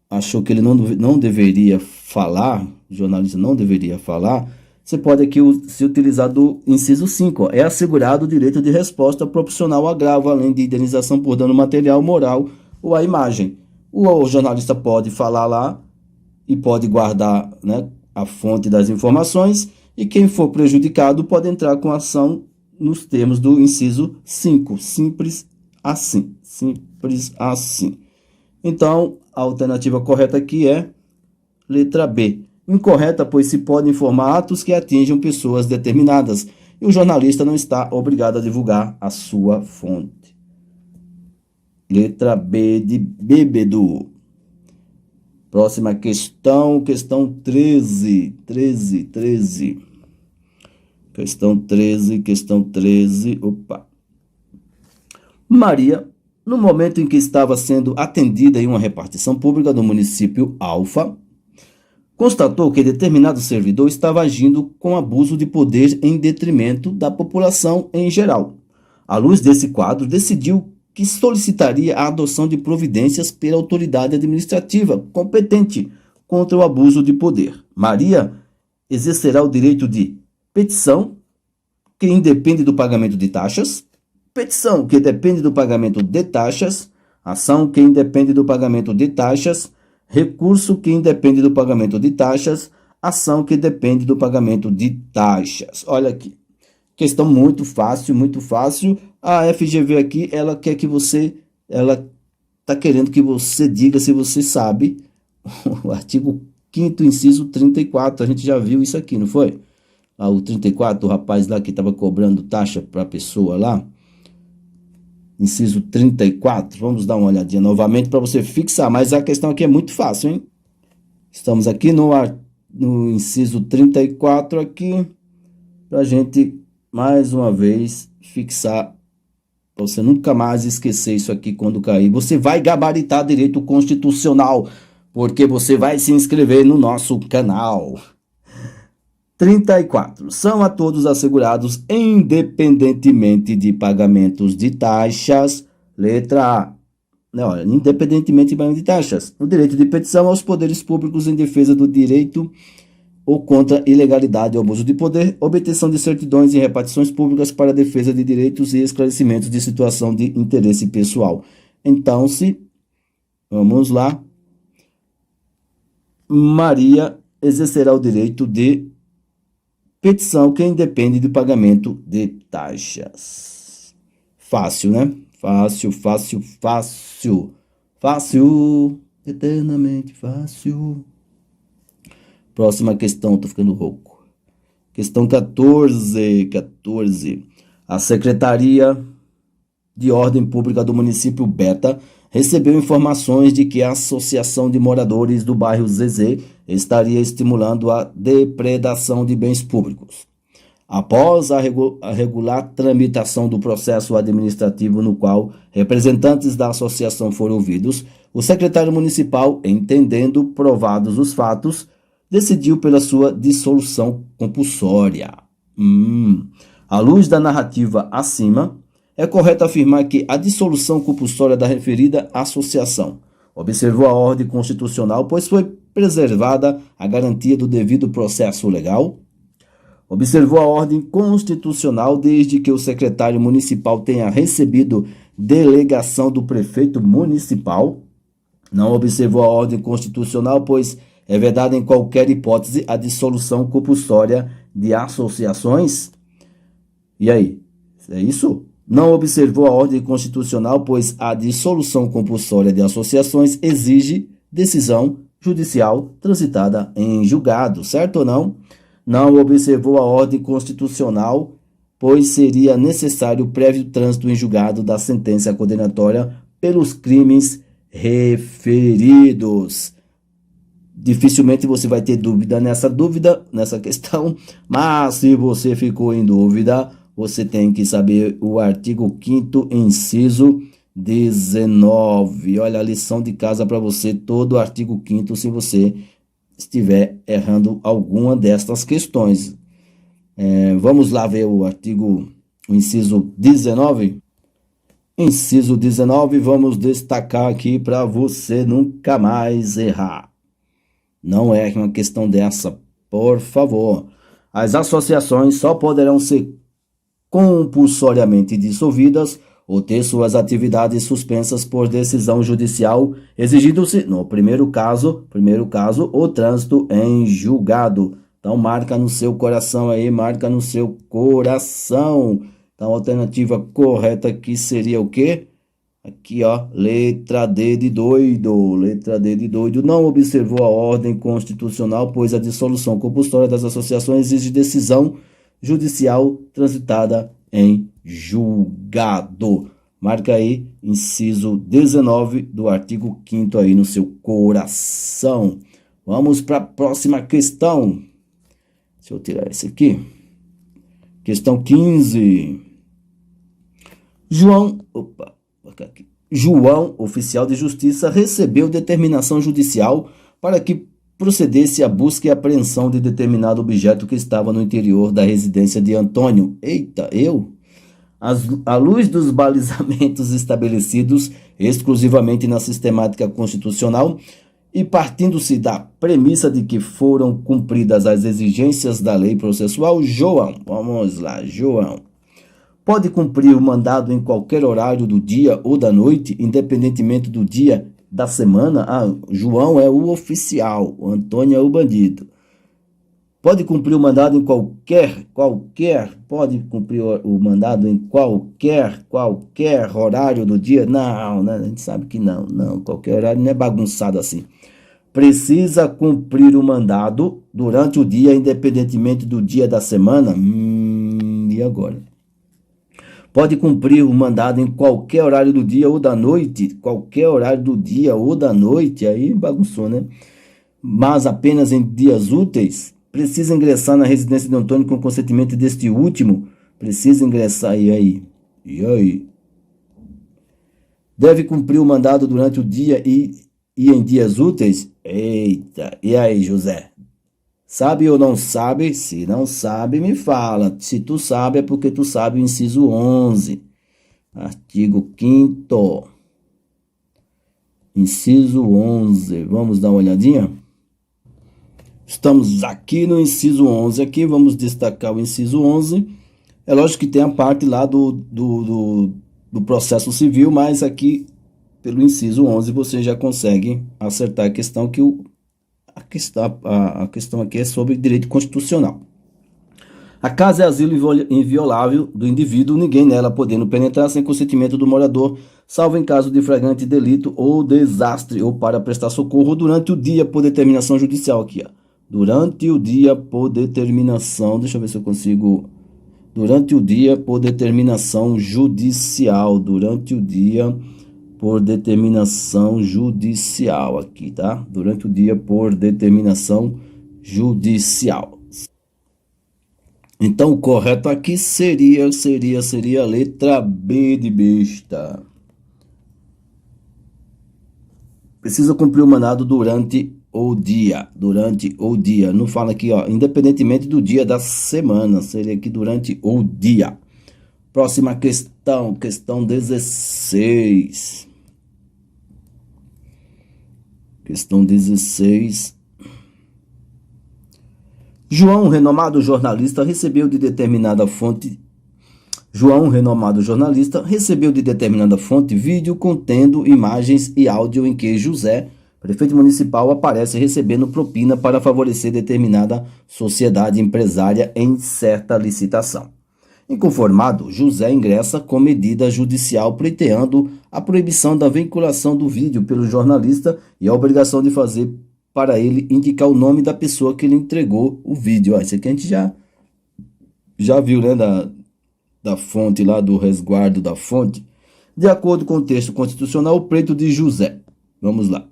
achou que ele não deveria falar, o jornalista não deveria falar, você pode aqui se utilizar do inciso 5. Ó. É assegurado o direito de resposta proporcional ao agravo, além de indenização por dano material, moral ou à imagem. O jornalista pode falar lá e pode guardar, né, a fonte das informações, e quem for prejudicado pode entrar com ação nos termos do inciso 5, simples assim, simples assim. Então, a alternativa correta aqui é letra B. Incorreta, pois se pode informar atos que atinjam pessoas determinadas, e o jornalista não está obrigado a divulgar a sua fonte. Letra B de bebedu. Próxima questão, questão 13. Questão 13, opa. Maria, no momento em que estava sendo atendida em uma repartição pública do município Alfa, constatou que determinado servidor estava agindo com abuso de poder em detrimento da população em geral. À luz desse quadro, decidiu que solicitaria a adoção de providências pela autoridade administrativa competente contra o abuso de poder. Maria exercerá o direito de petição, que independe do pagamento de taxas, petição, que depende do pagamento de taxas, ação, que independe do pagamento de taxas, recurso, que independe do pagamento de taxas, ação, que depende do pagamento de taxas. Olha aqui, questão muito fácil, muito fácil. A FGV aqui, ela quer que você, ela está querendo que você diga se você sabe o artigo 5º, inciso 34, a gente já viu isso aqui, não foi? O 34, o rapaz lá que estava cobrando taxa para a pessoa lá, inciso 34, vamos dar uma olhadinha novamente para você fixar, mas a questão aqui é muito fácil, hein? Estamos aqui no inciso 34 aqui, para a gente, mais uma vez, fixar, para você nunca mais esquecer isso aqui quando cair. Você vai gabaritar direito constitucional, porque você vai se inscrever no nosso canal. 34. São a todos assegurados, independentemente de pagamentos de taxas. Letra A. Não, independentemente de pagamento de taxas. O direito de petição aos poderes públicos em defesa do direito ou contra ilegalidade ou abuso de poder. Obtenção de certidões e repartições públicas para a defesa de direitos e esclarecimentos de situação de interesse pessoal. Então, vamos lá. Maria exercerá o direito de petição que independe do pagamento de taxas. Fácil, né? Fácil. Fácil. Eternamente fácil. Próxima questão, tô ficando rouco. Questão 14. A Secretaria de Ordem Pública do município Beta recebeu informações de que a Associação de Moradores do bairro Zezé estaria estimulando a depredação de bens públicos. Após a regular tramitação do processo administrativo no qual representantes da associação foram ouvidos, o secretário municipal, entendendo provados os fatos, decidiu pela sua dissolução compulsória. À luz da narrativa acima, é correto afirmar que a dissolução compulsória da referida associação observou a ordem constitucional, pois foi preservada a garantia do devido processo legal. observou a ordem constitucional desde que o secretário municipal tenha recebido delegação do prefeito municipal. Não observou a ordem constitucional, pois é vedada em qualquer hipótese a dissolução compulsória de associações. E aí? É isso? Não observou a ordem constitucional, pois a dissolução compulsória de associações exige decisão judicial transitada em julgado, certo ou não? Não observou a ordem constitucional, pois seria necessário prévio trânsito em julgado da sentença condenatória pelos crimes referidos. Dificilmente você vai ter dúvida nessa questão, mas se você ficou em dúvida, você tem que saber o artigo 5º, inciso 19. Olha a lição de casa para você, todo o artigo 5º, se você estiver errando alguma destas questões. Vamos lá ver o inciso 19. Inciso 19, vamos destacar aqui para você nunca mais errar. Não erre uma questão dessa, por favor. As associações só poderão ser compulsoriamente dissolvidas ou ter suas atividades suspensas por decisão judicial, exigindo-se, no primeiro caso, o trânsito em julgado. Então, marca no seu coração aí, marca no seu coração. Então, a alternativa correta aqui seria o quê? Aqui, ó, letra D de doido, letra D de doido. Não observou a ordem constitucional, pois a dissolução compulsória das associações exige decisão judicial transitada em julgado. Marca aí, inciso 19 do artigo 5º aí no seu coração. Vamos para a próxima questão. Deixa eu tirar esse aqui. Questão 15. João, oficial de justiça, recebeu determinação judicial para que procedesse a busca e apreensão de determinado objeto que estava no interior da residência de Antônio. Eita, à luz dos balizamentos estabelecidos exclusivamente na sistemática constitucional e partindo-se da premissa de que foram cumpridas as exigências da lei processual, João pode cumprir o mandado em qualquer horário do dia ou da noite, independentemente do dia da semana. João é o oficial, o Antônio é o bandido. Pode cumprir o mandado em pode cumprir o mandado em qualquer horário do dia? Não, né? A gente sabe que não, qualquer horário não é bagunçado assim. Precisa cumprir o mandado durante o dia, independentemente do dia da semana? E agora? Pode cumprir o mandado em qualquer horário do dia ou da noite? Qualquer horário do dia ou da noite, aí bagunçou, né? Mas apenas em dias úteis? Precisa ingressar na residência de Antônio com consentimento deste último? Precisa ingressar, e aí? Deve cumprir o mandado durante o dia e em dias úteis? Eita, e aí, José? Sabe ou não sabe? Se não sabe, me fala. Se tu sabe, é porque tu sabe o inciso 11. Artigo 5º. Inciso 11. Vamos dar uma olhadinha? Estamos aqui no inciso 11. Aqui vamos destacar o inciso 11. É lógico que tem a parte lá do processo civil, mas aqui, pelo inciso 11, você já consegue acertar a questão que a questão aqui é sobre direito constitucional. A casa é asilo inviolável do indivíduo, ninguém nela podendo penetrar sem consentimento do morador, salvo em caso de flagrante delito ou desastre, ou para prestar socorro durante o dia por determinação judicial. Aqui, ó. Durante o dia por determinação, deixa eu ver se eu consigo... Durante o dia por determinação judicial, durante o dia por determinação judicial aqui, tá? Durante o dia por determinação judicial. Então, o correto aqui seria a letra B de besta. Precisa cumprir o mandado durante o dia. Não fala aqui, ó, independentemente do dia da semana. Seria aqui durante o dia. Próxima questão, questão 16. Questão 16. João, renomado jornalista, recebeu de determinada fonte vídeo contendo imagens e áudio em que José, prefeito municipal, aparece recebendo propina para favorecer determinada sociedade empresária em certa licitação. Inconformado, José ingressa com medida judicial pleiteando a proibição da vinculação do vídeo pelo jornalista e a obrigação de fazer para ele indicar o nome da pessoa que lhe entregou o vídeo. Isso aqui a gente já viu, né, da fonte lá, do resguardo da fonte. De acordo com o texto constitucional, o pleito de José. Vamos lá.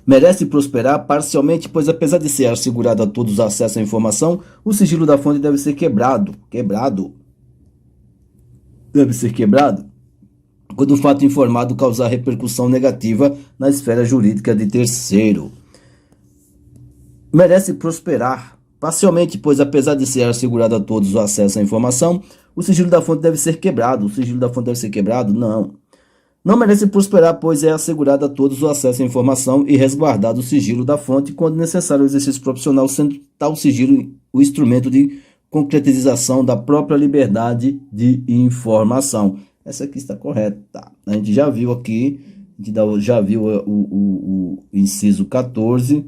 Merece prosperar parcialmente, pois apesar de ser assegurado a todos acesso à informação, o sigilo da fonte deve ser quebrado. Deve ser quebrado quando o fato informado causar repercussão negativa na esfera jurídica de terceiro. Merece prosperar parcialmente, pois apesar de ser assegurado a todos o acesso à informação, o sigilo da fonte deve ser quebrado. O sigilo da fonte deve ser quebrado? Não merece prosperar, pois é assegurado a todos o acesso à informação e resguardado o sigilo da fonte quando necessário o exercício profissional, sendo tal sigilo o instrumento de concretização da própria liberdade de informação. Essa aqui está correta. A gente já viu aqui, já viu o inciso 14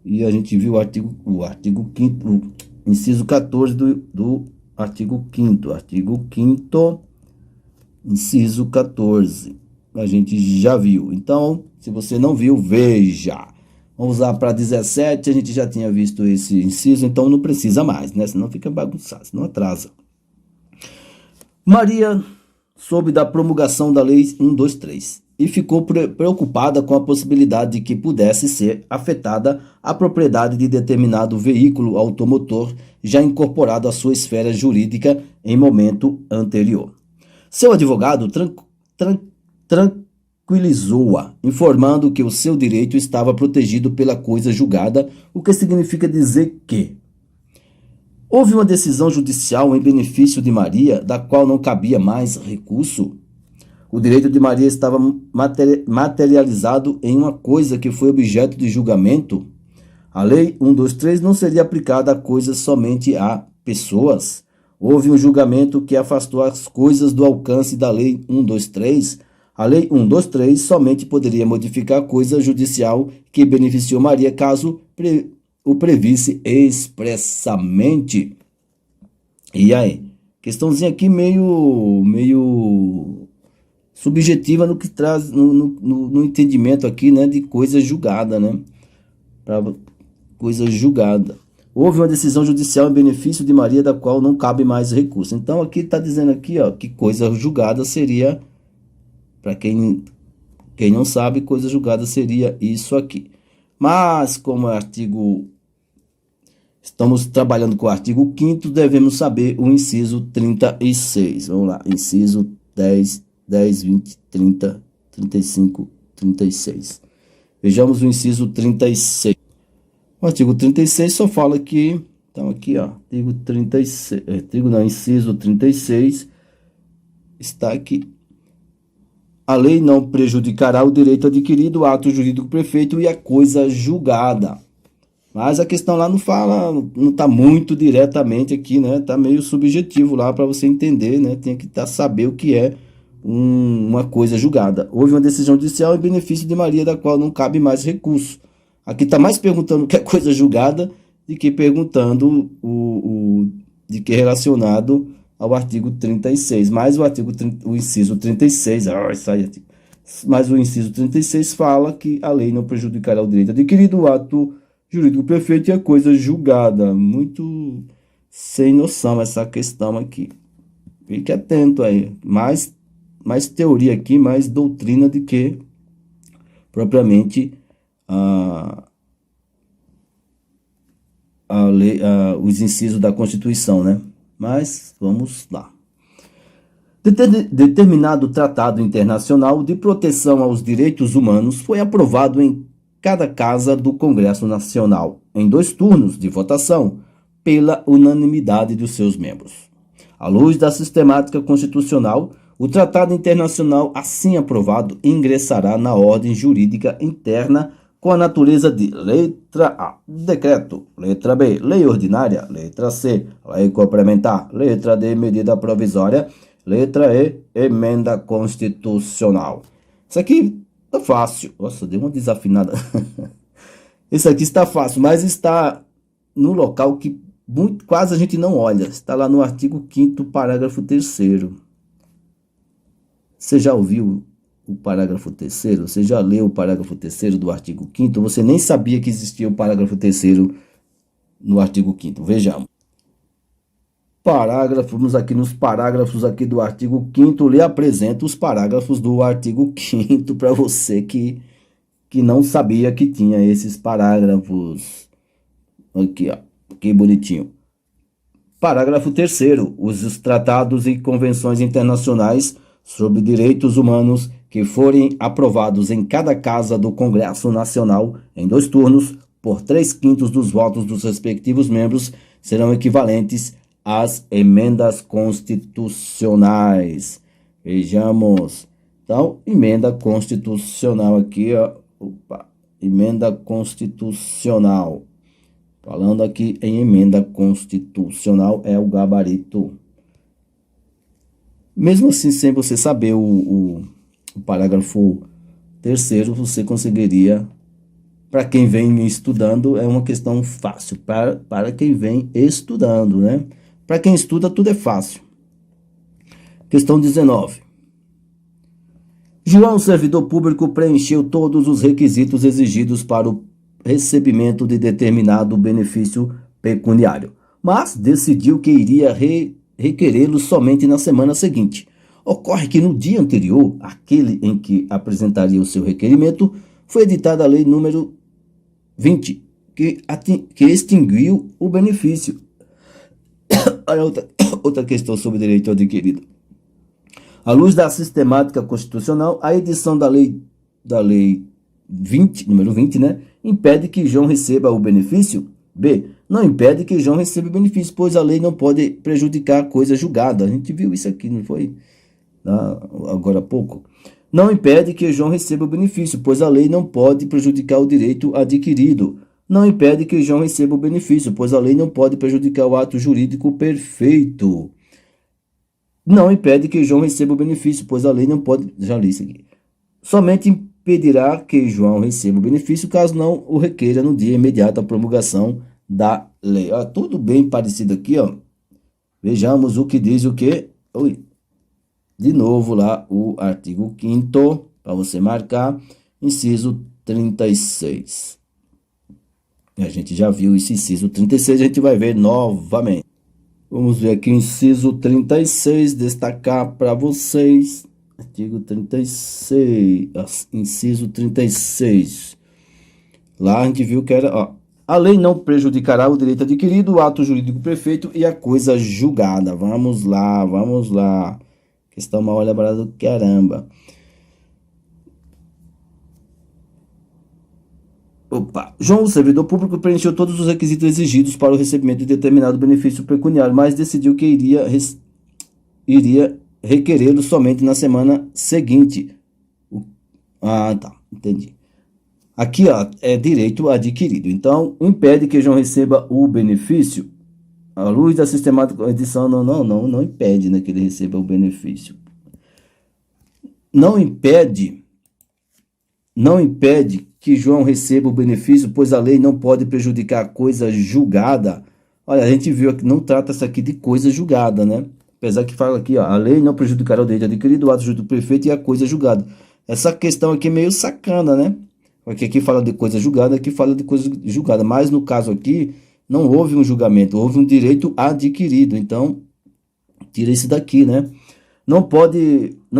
e a gente viu o artigo 5º, o inciso 14 do artigo 5º. Artigo 5º, inciso 14. A gente já viu. Então, se você não viu, veja. Vamos lá para 17, a gente já tinha visto esse inciso, então não precisa mais, né? Senão fica bagunçado, senão atrasa. Maria soube da promulgação da Lei 123 e ficou preocupada com a possibilidade de que pudesse ser afetada a propriedade de determinado veículo automotor já incorporado à sua esfera jurídica em momento anterior. Seu advogado tranquilizou-a, informando que o seu direito estava protegido pela coisa julgada, o que significa dizer que houve uma decisão judicial em benefício de Maria, da qual não cabia mais recurso. O direito de Maria estava materializado em uma coisa que foi objeto de julgamento. A Lei 123 não seria aplicada a coisas somente a pessoas. Houve um julgamento que afastou as coisas do alcance da Lei 123. A Lei 123 somente poderia modificar a coisa judicial que beneficiou Maria caso o previsse expressamente. E aí? Questãozinha aqui meio subjetiva no que traz no entendimento aqui, né, de coisa julgada, né? Para coisa julgada. Houve uma decisão judicial em benefício de Maria, da qual não cabe mais recurso. Então aqui está dizendo aqui, ó, que coisa julgada seria, para quem não sabe, coisa julgada seria isso aqui. Mas como estamos trabalhando com o artigo 5º, devemos saber o inciso 36. Vamos lá, inciso 10, 20, 30, 35, 36. Vejamos o inciso 36. O artigo 36 só fala que, então aqui, ó, artigo 36, inciso 36 está aqui. A lei não prejudicará o direito adquirido, o ato jurídico perfeito e a coisa julgada. Mas a questão lá não fala, não está muito diretamente aqui, né? Está meio subjetivo lá para você entender, né? Tem que saber o que é uma coisa julgada. Houve uma decisão judicial em benefício de Maria, da qual não cabe mais recurso. Aqui está mais perguntando o que é coisa julgada do que perguntando de que é relacionado ao artigo 36. Mas o inciso 36, mas o inciso 36 fala que a lei não prejudicará o direito adquirido, o ato jurídico perfeito e a coisa julgada. Muito sem noção essa questão aqui. Fique atento aí. Mais teoria aqui, mais doutrina do que propriamente os incisos da Constituição, né? Mas vamos lá. Determinado tratado internacional de proteção aos direitos humanos foi aprovado em cada casa do Congresso Nacional, em 2 turnos de votação, pela unanimidade dos seus membros. À luz da sistemática constitucional, o tratado internacional assim aprovado ingressará na ordem jurídica interna com a natureza de letra A, decreto, letra B, lei ordinária, letra C, lei complementar, letra D, medida provisória, letra E, emenda constitucional. Isso aqui tá fácil. Nossa, deu uma desafinada. Isso aqui está fácil, mas está no local que quase a gente não olha. Está lá no artigo 5º, parágrafo 3º. Você já ouviu o parágrafo 3º? Você já leu o parágrafo 3º do artigo 5º? Você nem sabia que existia o parágrafo 3º no artigo 5º. Vejamos. Vamos aqui nos parágrafos aqui do artigo 5º. Lhe apresento os parágrafos do artigo 5º para você que não sabia que tinha esses parágrafos. Aqui, ó. Que bonitinho. Parágrafo 3º. Os tratados e convenções internacionais sobre direitos humanos que forem aprovados em cada casa do Congresso Nacional em 2 turnos, por 3/5 dos votos dos respectivos membros, serão equivalentes às emendas constitucionais. Vejamos. Então, emenda constitucional aqui, ó. Opa, emenda constitucional. Falando aqui em emenda constitucional, é o gabarito. Mesmo assim, sem você saber o parágrafo 3º, você conseguiria. Para quem vem estudando, é uma questão fácil. Para quem vem estudando, né? Para quem estuda, tudo é fácil. Questão 19. João, servidor público, preencheu todos os requisitos exigidos para o recebimento de determinado benefício pecuniário, mas decidiu que iria requerê-lo somente na semana seguinte. Ocorre que no dia anterior, aquele em que apresentaria o seu requerimento, foi editada a Lei número 20, que extinguiu o benefício. Outra questão sobre direito adquirido. À luz da sistemática constitucional, a edição da lei 20, número 20, né, impede que João receba o benefício. B. Não impede que João receba o benefício, pois a lei não pode prejudicar a coisa julgada. A gente viu isso aqui, não foi? Agora há pouco. Não impede que João receba o benefício, pois a lei não pode prejudicar o direito adquirido. Não impede que João receba o benefício, pois a lei não pode prejudicar o ato jurídico perfeito. Não impede que João receba o benefício, pois a lei não pode... Já li isso aqui. Somente impedirá que João receba o benefício caso não o requeira no dia imediato à promulgação da lei. Ó, tudo bem parecido aqui, ó. Vejamos o que diz o quê? Oi. De novo lá o artigo 5º, para você marcar, inciso 36. A gente já viu esse inciso 36, a gente vai ver novamente. Vamos ver aqui o inciso 36, destacar para vocês. Artigo 36, inciso 36. Lá a gente viu que era, ó, a lei não prejudicará o direito adquirido, o ato jurídico perfeito e a coisa julgada. Vamos lá. Questão mal elaborada do caramba. João, o servidor público, preencheu todos os requisitos exigidos para o recebimento de determinado benefício pecuniário, mas decidiu que iria requerê-lo somente na semana seguinte. Tá, entendi. Aqui, ó, é direito adquirido. Então, impede que João receba o benefício. À luz da sistemática edição, não impede, né, que ele receba o benefício. Não impede que João receba o benefício, pois a lei não pode prejudicar a coisa julgada. Olha, a gente viu que não trata isso aqui de coisa julgada, né? Apesar que fala aqui, ó, a lei não prejudicará o direito adquirido, o ato jurídico perfeito e a coisa julgada. Essa questão aqui é meio sacana, né? Porque aqui fala de coisa julgada, aqui fala de coisa julgada. Mas no caso aqui, não houve um julgamento, houve um direito adquirido. Então, tira isso daqui, né? Não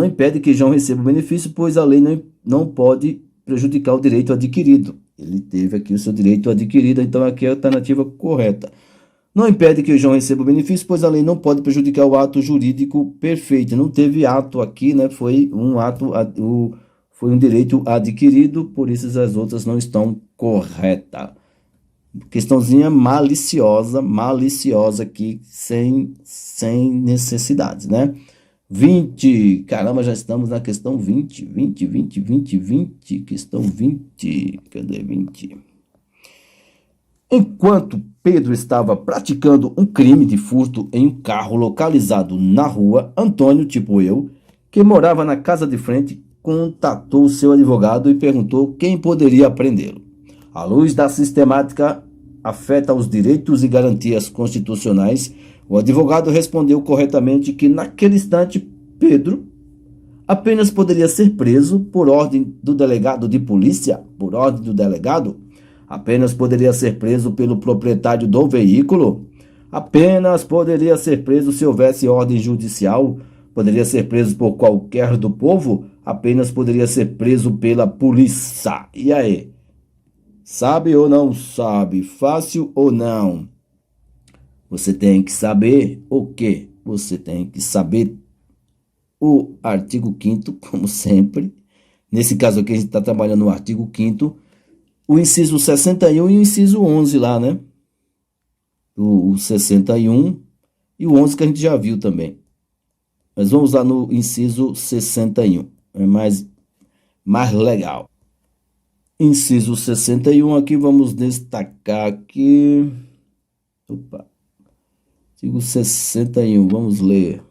impede que João receba o benefício, pois a lei não pode prejudicar o direito adquirido. Ele teve aqui o seu direito adquirido, então aqui é a alternativa correta. Não impede que João receba o benefício, pois a lei não pode prejudicar o ato jurídico perfeito. Não teve ato aqui, né? Foi um direito adquirido, por isso as outras não estão corretas. Questãozinha maliciosa aqui, sem necessidades, né? 20. Caramba, já estamos na questão 20. 20, 20, 20, 20. Questão 20. Cadê 20? Enquanto Pedro estava praticando um crime de furto em um carro localizado na rua, Antônio, tipo eu, que morava na casa de frente, contatou seu advogado e perguntou quem poderia prendê-lo. À luz da sistemática afeta os direitos e garantias constitucionais, o advogado respondeu corretamente que naquele instante Pedro apenas poderia ser preso por ordem do delegado de polícia, por ordem do delegado, apenas poderia ser preso pelo proprietário do veículo, apenas poderia ser preso se houvesse ordem judicial, poderia ser preso por qualquer do povo, apenas poderia ser preso pela polícia. E aí? Sabe ou não sabe? Fácil ou não? Você tem que saber o quê? Você tem que saber o artigo 5º, como sempre. Nesse caso aqui a gente está trabalhando no artigo 5º, o inciso 61 e o inciso 11 lá, né? O 61 e o 11 que a gente já viu também. Mas vamos lá no inciso 61, é mais legal. Inciso 61 aqui, vamos destacar aqui. Opa. Artigo 61, vamos ler.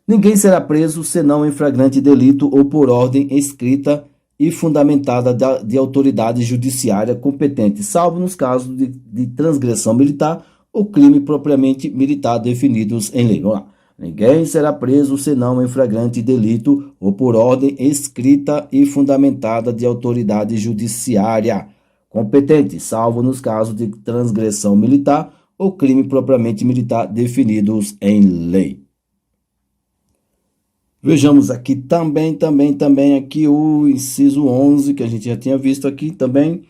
Ninguém será preso senão em flagrante delito ou por ordem escrita e fundamentada de autoridade judiciária competente, salvo nos casos de transgressão militar ou crime propriamente militar definidos em lei. Vamos lá. Ninguém será preso senão em flagrante delito ou por ordem escrita e fundamentada de autoridade judiciária competente, salvo nos casos de transgressão militar ou crime propriamente militar definidos em lei. Vejamos aqui também aqui o inciso 11, que a gente já tinha visto aqui também,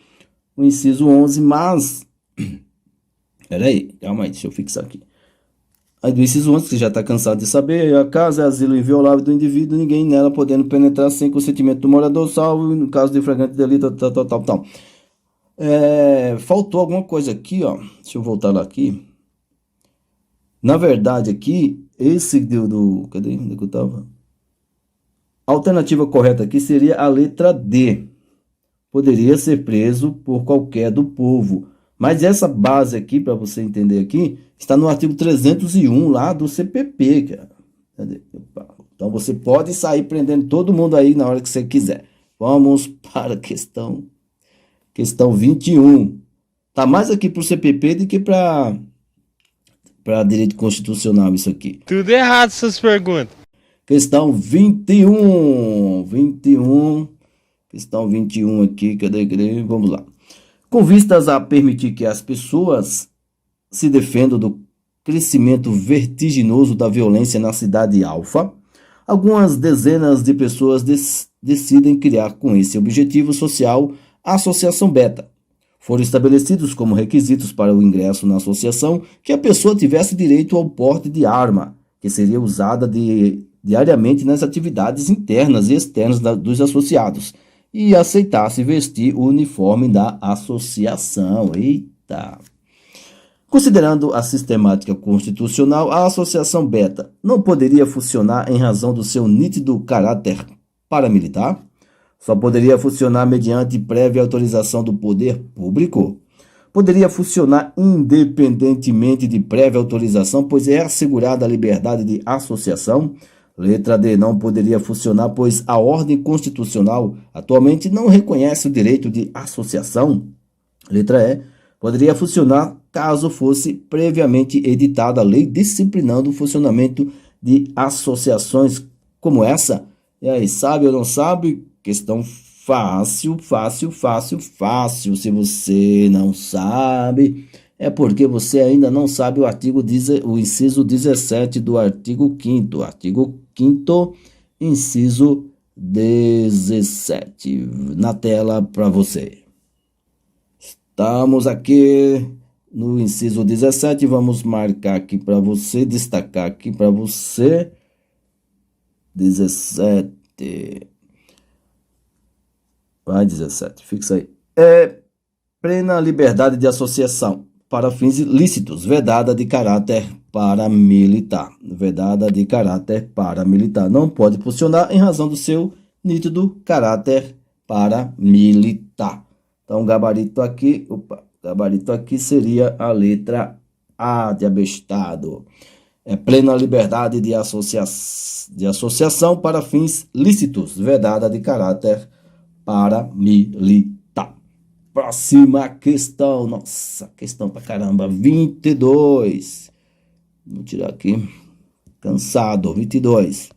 o inciso 11, mas... Peraí, calma aí, deixa eu fixar aqui. Aí do inciso 11, que você já está cansado de saber, a casa é asilo inviolável do indivíduo, ninguém nela podendo penetrar sem consentimento do morador, salvo no caso de flagrante delito, tal. Faltou alguma coisa aqui, ó. Deixa eu voltar lá aqui. Na verdade aqui, esse cadê? Onde é que eu estava? A alternativa correta aqui seria a letra D. Poderia ser preso por qualquer do povo. Mas essa base aqui, para você entender aqui, está no artigo 301 lá do CPP, cara. Então você pode sair prendendo todo mundo aí na hora que você quiser. Vamos para a questão 21. Tá mais aqui para o CPP do que para direito constitucional isso aqui. Tudo errado essas perguntas. Questão 21. Questão 21 aqui, cadê? Vamos lá. Com vistas a permitir que as pessoas se defendam do crescimento vertiginoso da violência na cidade Alfa, algumas dezenas de pessoas decidem criar com esse objetivo social a Associação Beta. Foram estabelecidos como requisitos para o ingresso na associação que a pessoa tivesse direito ao porte de arma, que seria usada diariamente nas atividades internas e externas dos associados, e aceitasse vestir o uniforme da associação. Eita! Considerando a sistemática constitucional, a Associação Beta não poderia funcionar em razão do seu nítido caráter paramilitar? Só poderia funcionar mediante prévia autorização do poder público? Poderia funcionar independentemente de prévia autorização, pois é assegurada a liberdade de associação? Letra D, não poderia funcionar, pois a ordem constitucional atualmente não reconhece o direito de associação. Letra E, poderia funcionar caso fosse previamente editada a lei disciplinando o funcionamento de associações como essa. E aí, sabe ou não sabe? Questão fácil. Se você não sabe, é porque você ainda não sabe o inciso 17 do artigo 5º. Artigo 5º, inciso 17. Na tela para você. Estamos aqui no inciso 17. Vamos marcar aqui para você, destacar aqui para você. 17. Vai, 17. Fixa aí. Plena liberdade de associação. para fins ilícitos, vedada de caráter paramilitar. Vedada de caráter paramilitar. Não pode funcionar em razão do seu nítido caráter paramilitar. Então, gabarito aqui seria a letra A de abestado. É plena liberdade de associação para fins lícitos, vedada de caráter paramilitar. Próxima questão. Nossa, questão pra caramba. 22. Vou tirar aqui. Cansado. 22.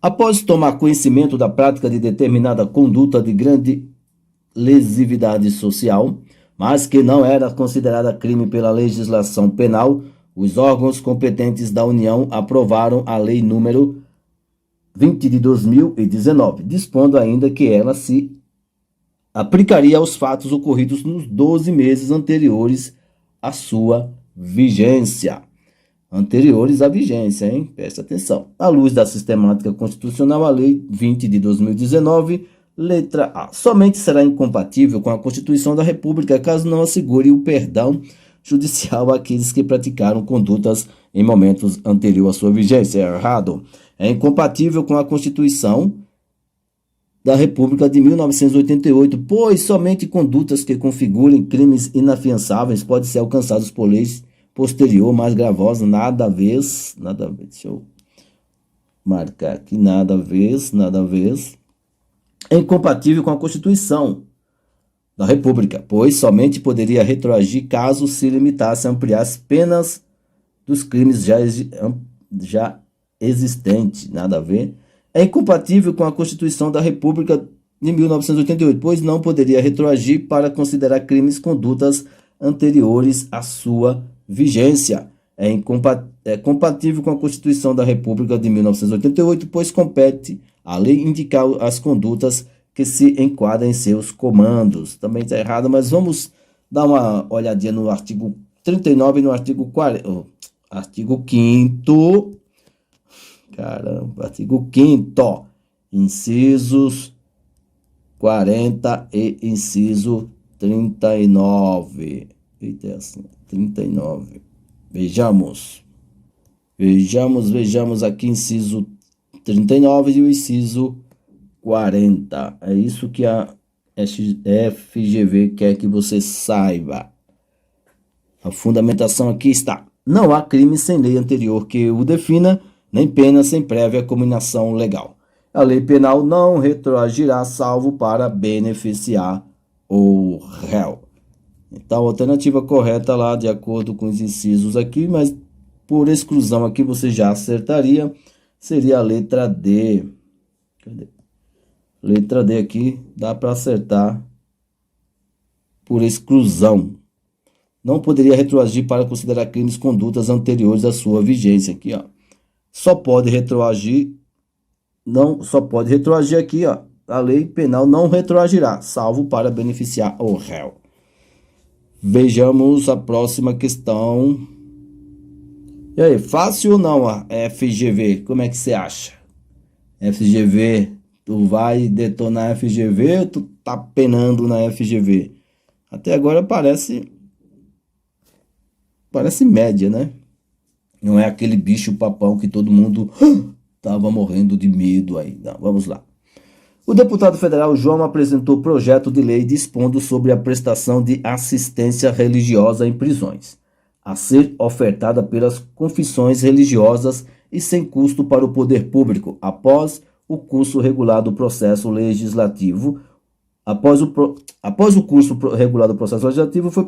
Após tomar conhecimento da prática de determinada conduta de grande lesividade social, mas que não era considerada crime pela legislação penal, os órgãos competentes da União aprovaram a Lei número 20 de 2019, dispondo ainda que ela se aplicaria aos fatos ocorridos nos 12 meses anteriores à sua vigência. Anteriores à vigência, hein? Presta atenção. À luz da sistemática constitucional, a Lei 20 de 2019, letra A. Somente será incompatível com a Constituição da República caso não assegure o perdão judicial àqueles que praticaram condutas em momentos anteriores à sua vigência. Errado. É incompatível com a Constituição da República de 1988, pois somente condutas que configurem crimes inafiançáveis podem ser alcançadas por leis posterior mais gravosa. Nada a ver, deixa eu marcar aqui, nada a ver, é incompatível com a Constituição da República, pois somente poderia retroagir caso se limitasse a ampliar as penas dos crimes já existentes. Nada a ver. É incompatível com a Constituição da República de 1988, pois não poderia retroagir para considerar crimes condutas anteriores à sua vigência. É compatível com a Constituição da República de 1988, pois compete à lei indicar as condutas que se enquadram em seus comandos. Também está errado, mas vamos dar uma olhadinha no artigo 39 e no artigo 40, artigo 5º, caramba, artigo 5º, incisos 40 e inciso 39. Eita, é assim, 39. Vejamos aqui inciso 39 e o inciso 40. É isso que a FGV quer que você saiba. A fundamentação aqui está: não há crime sem lei anterior que o defina, nem pena sem prévia cominação legal. A lei penal não retroagirá salvo para beneficiar o réu. Então, a alternativa correta lá, de acordo com os incisos aqui, mas por exclusão aqui você já acertaria, seria a letra D. Cadê? Letra D aqui, dá para acertar por exclusão. Não poderia retroagir para considerar crimes condutas anteriores à sua vigência. Aqui, ó. Só pode retroagir aqui, ó. A lei penal não retroagirá, salvo para beneficiar o réu. Vejamos a próxima questão. E aí, fácil ou não a FGV? Como é que você acha? FGV, tu vai detonar a FGV ou tu tá penando na FGV? Até agora parece média, né? Não é aquele bicho papão que todo mundo tava morrendo de medo aí. Não, vamos lá. O deputado federal João apresentou projeto de lei dispondo sobre a prestação de assistência religiosa em prisões, a ser ofertada pelas confissões religiosas e sem custo para o poder público, após o curso regular do processo legislativo. Após o curso regular do processo legislativo, foi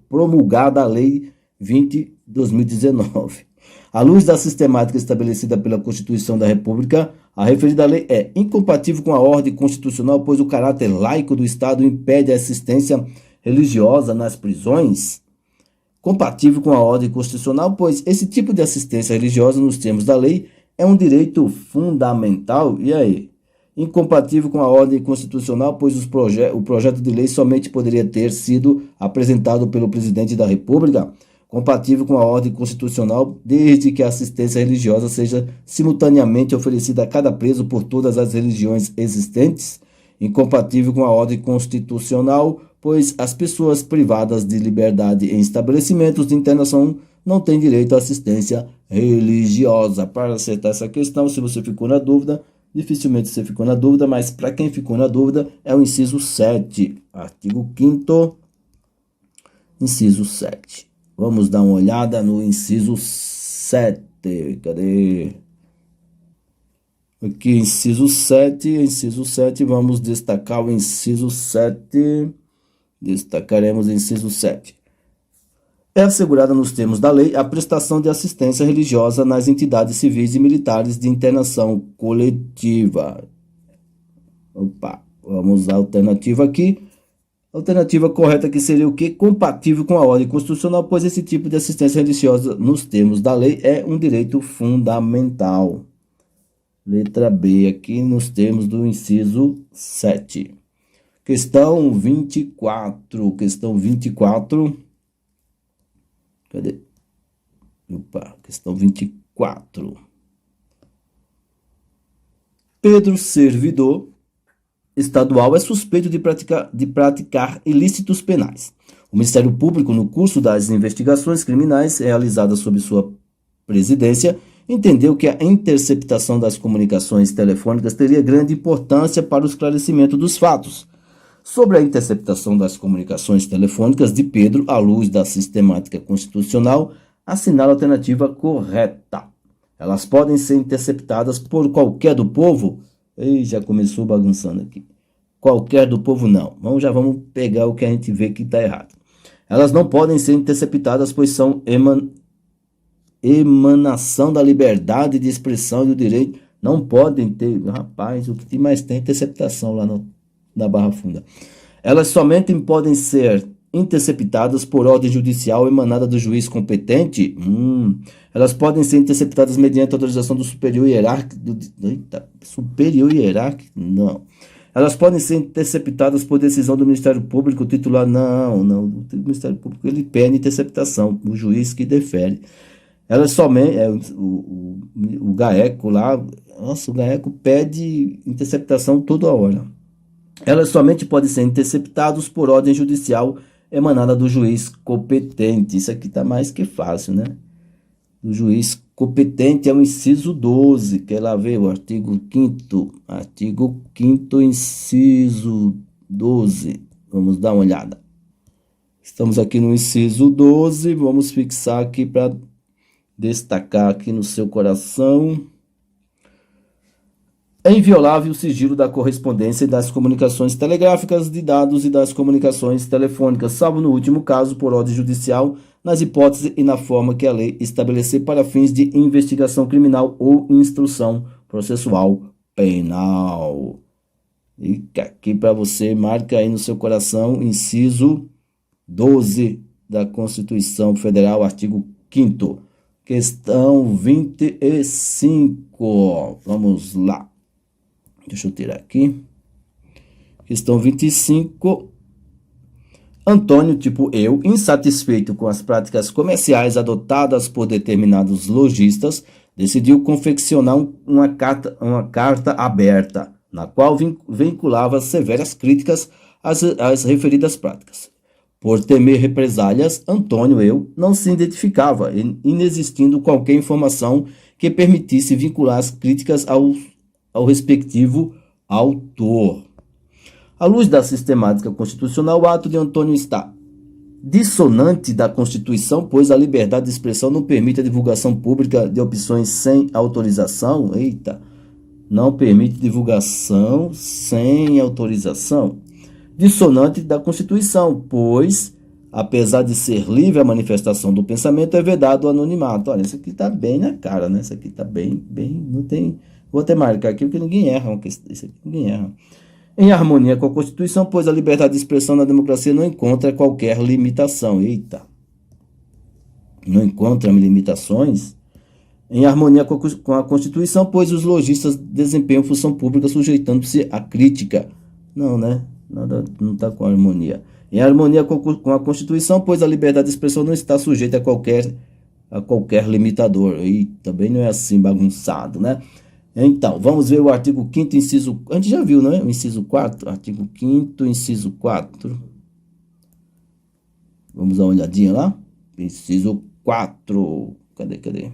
promulgada a Lei 20 de 2019. À luz da sistemática estabelecida pela Constituição da República, a referida lei é incompatível com a ordem constitucional, pois o caráter laico do Estado impede a assistência religiosa nas prisões. Compatível com a ordem constitucional, pois esse tipo de assistência religiosa, nos termos da lei, é um direito fundamental. E aí? Incompatível com a ordem constitucional, pois o projeto de lei somente poderia ter sido apresentado pelo presidente da República. Compatível com a ordem constitucional, desde que a assistência religiosa seja simultaneamente oferecida a cada preso por todas as religiões existentes. Incompatível com a ordem constitucional, pois as pessoas privadas de liberdade em estabelecimentos de internação não têm direito à assistência religiosa. Para acertar essa questão, se você ficou na dúvida, dificilmente você ficou na dúvida, mas para quem ficou na dúvida, é o inciso 7, artigo 5º, inciso 7. Vamos dar uma olhada no inciso 7. Cadê? Aqui, inciso 7, vamos destacar o inciso 7. Destacaremos o inciso 7. É assegurada nos termos da lei a prestação de assistência religiosa nas entidades civis e militares de internação coletiva. Opa, vamos à alternativa aqui. A alternativa correta aqui seria o quê? Compatível com a ordem constitucional, pois esse tipo de assistência religiosa, nos termos da lei, é um direito fundamental. Letra B, aqui nos termos do inciso 7. Questão 24. Questão 24. Cadê? Opa, questão 24. Pedro Servidor estadual é suspeito de praticar ilícitos penais. O Ministério Público, no curso das investigações criminais realizadas sob sua presidência, entendeu que a interceptação das comunicações telefônicas teria grande importância para o esclarecimento dos fatos. Sobre a interceptação das comunicações telefônicas de Pedro, à luz da sistemática constitucional, assinala a alternativa correta. Elas podem ser interceptadas por qualquer do povo? Ei, já começou bagunçando aqui. Qualquer do povo não. Já vamos pegar o que a gente vê que está errado. Elas não podem ser interceptadas, pois são emanação da liberdade de expressão e do direito. Não podem ter... Rapaz, o que mais tem é interceptação lá na Barra Funda. Elas somente podem ser interceptadas por ordem judicial emanada do juiz competente. Elas podem ser interceptadas mediante autorização do superior hierárquico. Superior hierárquico? Não. Elas podem ser interceptadas por decisão do Ministério Público, o titular. Não. O Ministério Público ele pede interceptação, o juiz que defere. Elas somente. O GAECO lá. Nossa, o GAECO pede interceptação toda hora. Elas somente podem ser interceptadas por ordem judicial emanada do juiz competente. Isso aqui está mais que fácil, né? O juiz competente é o inciso 12. Quer lá ver o artigo 5º? Artigo 5º, inciso 12. Vamos dar uma olhada. Estamos aqui no inciso 12. Vamos fixar aqui para destacar aqui no seu coração. É inviolável o sigilo da correspondência e das comunicações telegráficas, de dados e das comunicações telefônicas, salvo no último caso por ordem judicial, nas hipóteses e na forma que a lei estabelecer para fins de investigação criminal ou instrução processual penal. E aqui para você, marca aí no seu coração, inciso 12 da Constituição Federal, artigo 5º. Questão 25. Vamos lá. Deixa eu tirar aqui. Questão 25. Antônio, tipo eu, insatisfeito com as práticas comerciais adotadas por determinados lojistas, decidiu confeccionar uma carta aberta, na qual vinculava severas críticas às referidas práticas. Por temer represálias, Antônio, eu, não se identificava, inexistindo qualquer informação que permitisse vincular as críticas ao respectivo autor. À luz da sistemática constitucional, o ato de Antônio está dissonante da Constituição, pois a liberdade de expressão não permite a divulgação pública de opções sem autorização. Não permite divulgação sem autorização. Dissonante da Constituição, pois, apesar de ser livre a manifestação do pensamento, é vedado o anonimato. Olha, isso aqui está bem na cara, né? Isso aqui está bem, não tem... Vou até marcar aqui, porque ninguém erra. Isso aqui ninguém erra. Em harmonia com a Constituição, pois a liberdade de expressão na democracia não encontra qualquer limitação. Não encontra limitações. Em harmonia com a Constituição, pois os lojistas desempenham função pública sujeitando-se à crítica. Não, né? Nada, não está com harmonia. Em harmonia com a Constituição, pois a liberdade de expressão não está sujeita a qualquer limitador. Também não é assim bagunçado, né? Então, vamos ver o artigo 5º, inciso... A gente já viu, né? O inciso 4, artigo 5º, inciso 4. Vamos dar uma olhadinha lá. Inciso 4. Cadê?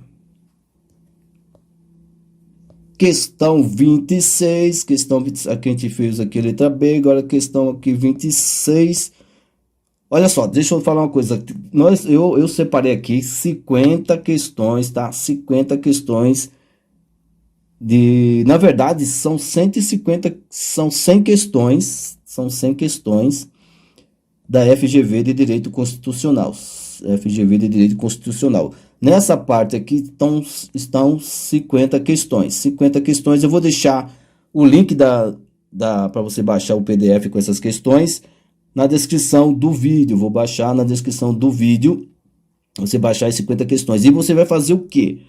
Questão 26. Questão 26. Aqui a gente fez aqui a letra B. Agora questão aqui 26. Olha só, deixa eu falar uma coisa. Eu separei aqui 50 questões, tá? 50 questões na verdade, são 150, são 100 questões, da FGV de Direito Constitucional. FGV de Direito Constitucional. Nessa parte aqui estão 50 questões. 50 questões, eu vou deixar o link para você baixar o PDF com essas questões na descrição do vídeo. Vou baixar na descrição do vídeo, você baixar as 50 questões. E você vai fazer o quê?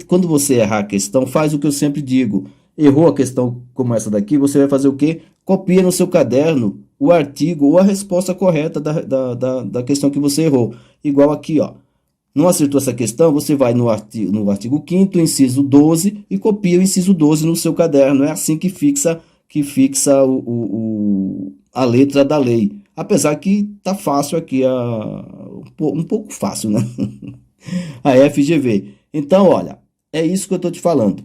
Quando você errar a questão, faz o que eu sempre digo. Errou a questão como essa daqui, você vai fazer o quê? Copia no seu caderno o artigo ou a resposta correta da questão que você errou. Igual aqui, ó. Não acertou essa questão, você vai no artigo 5º, inciso 12, e copia o inciso 12 no seu caderno. É assim que fixa a letra da lei. Apesar que tá fácil aqui, um pouco fácil, né? A FGV. Então, olha, é isso que eu estou te falando.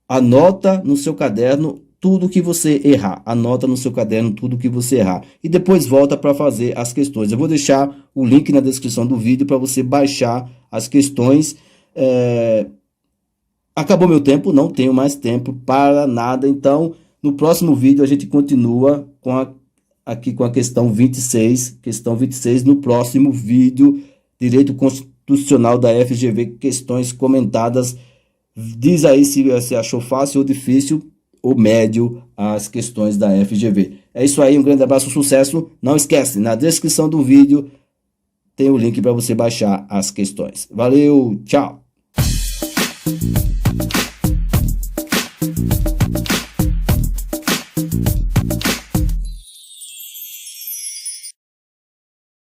Anota no seu caderno tudo que você errar. Anota no seu caderno tudo que você errar. E depois volta para fazer as questões. Eu vou deixar o link na descrição do vídeo para você baixar as questões. Acabou meu tempo, não tenho mais tempo para nada. Então, no próximo vídeo a gente continua aqui com a questão 26. Questão 26 no próximo vídeo. Direito Constitucional da FGV, questões comentadas. Diz aí se você achou fácil ou difícil ou médio as questões da FGV. É isso aí, um grande abraço, sucesso. Não esquece, na descrição do vídeo tem o link para você baixar as questões. Valeu, tchau!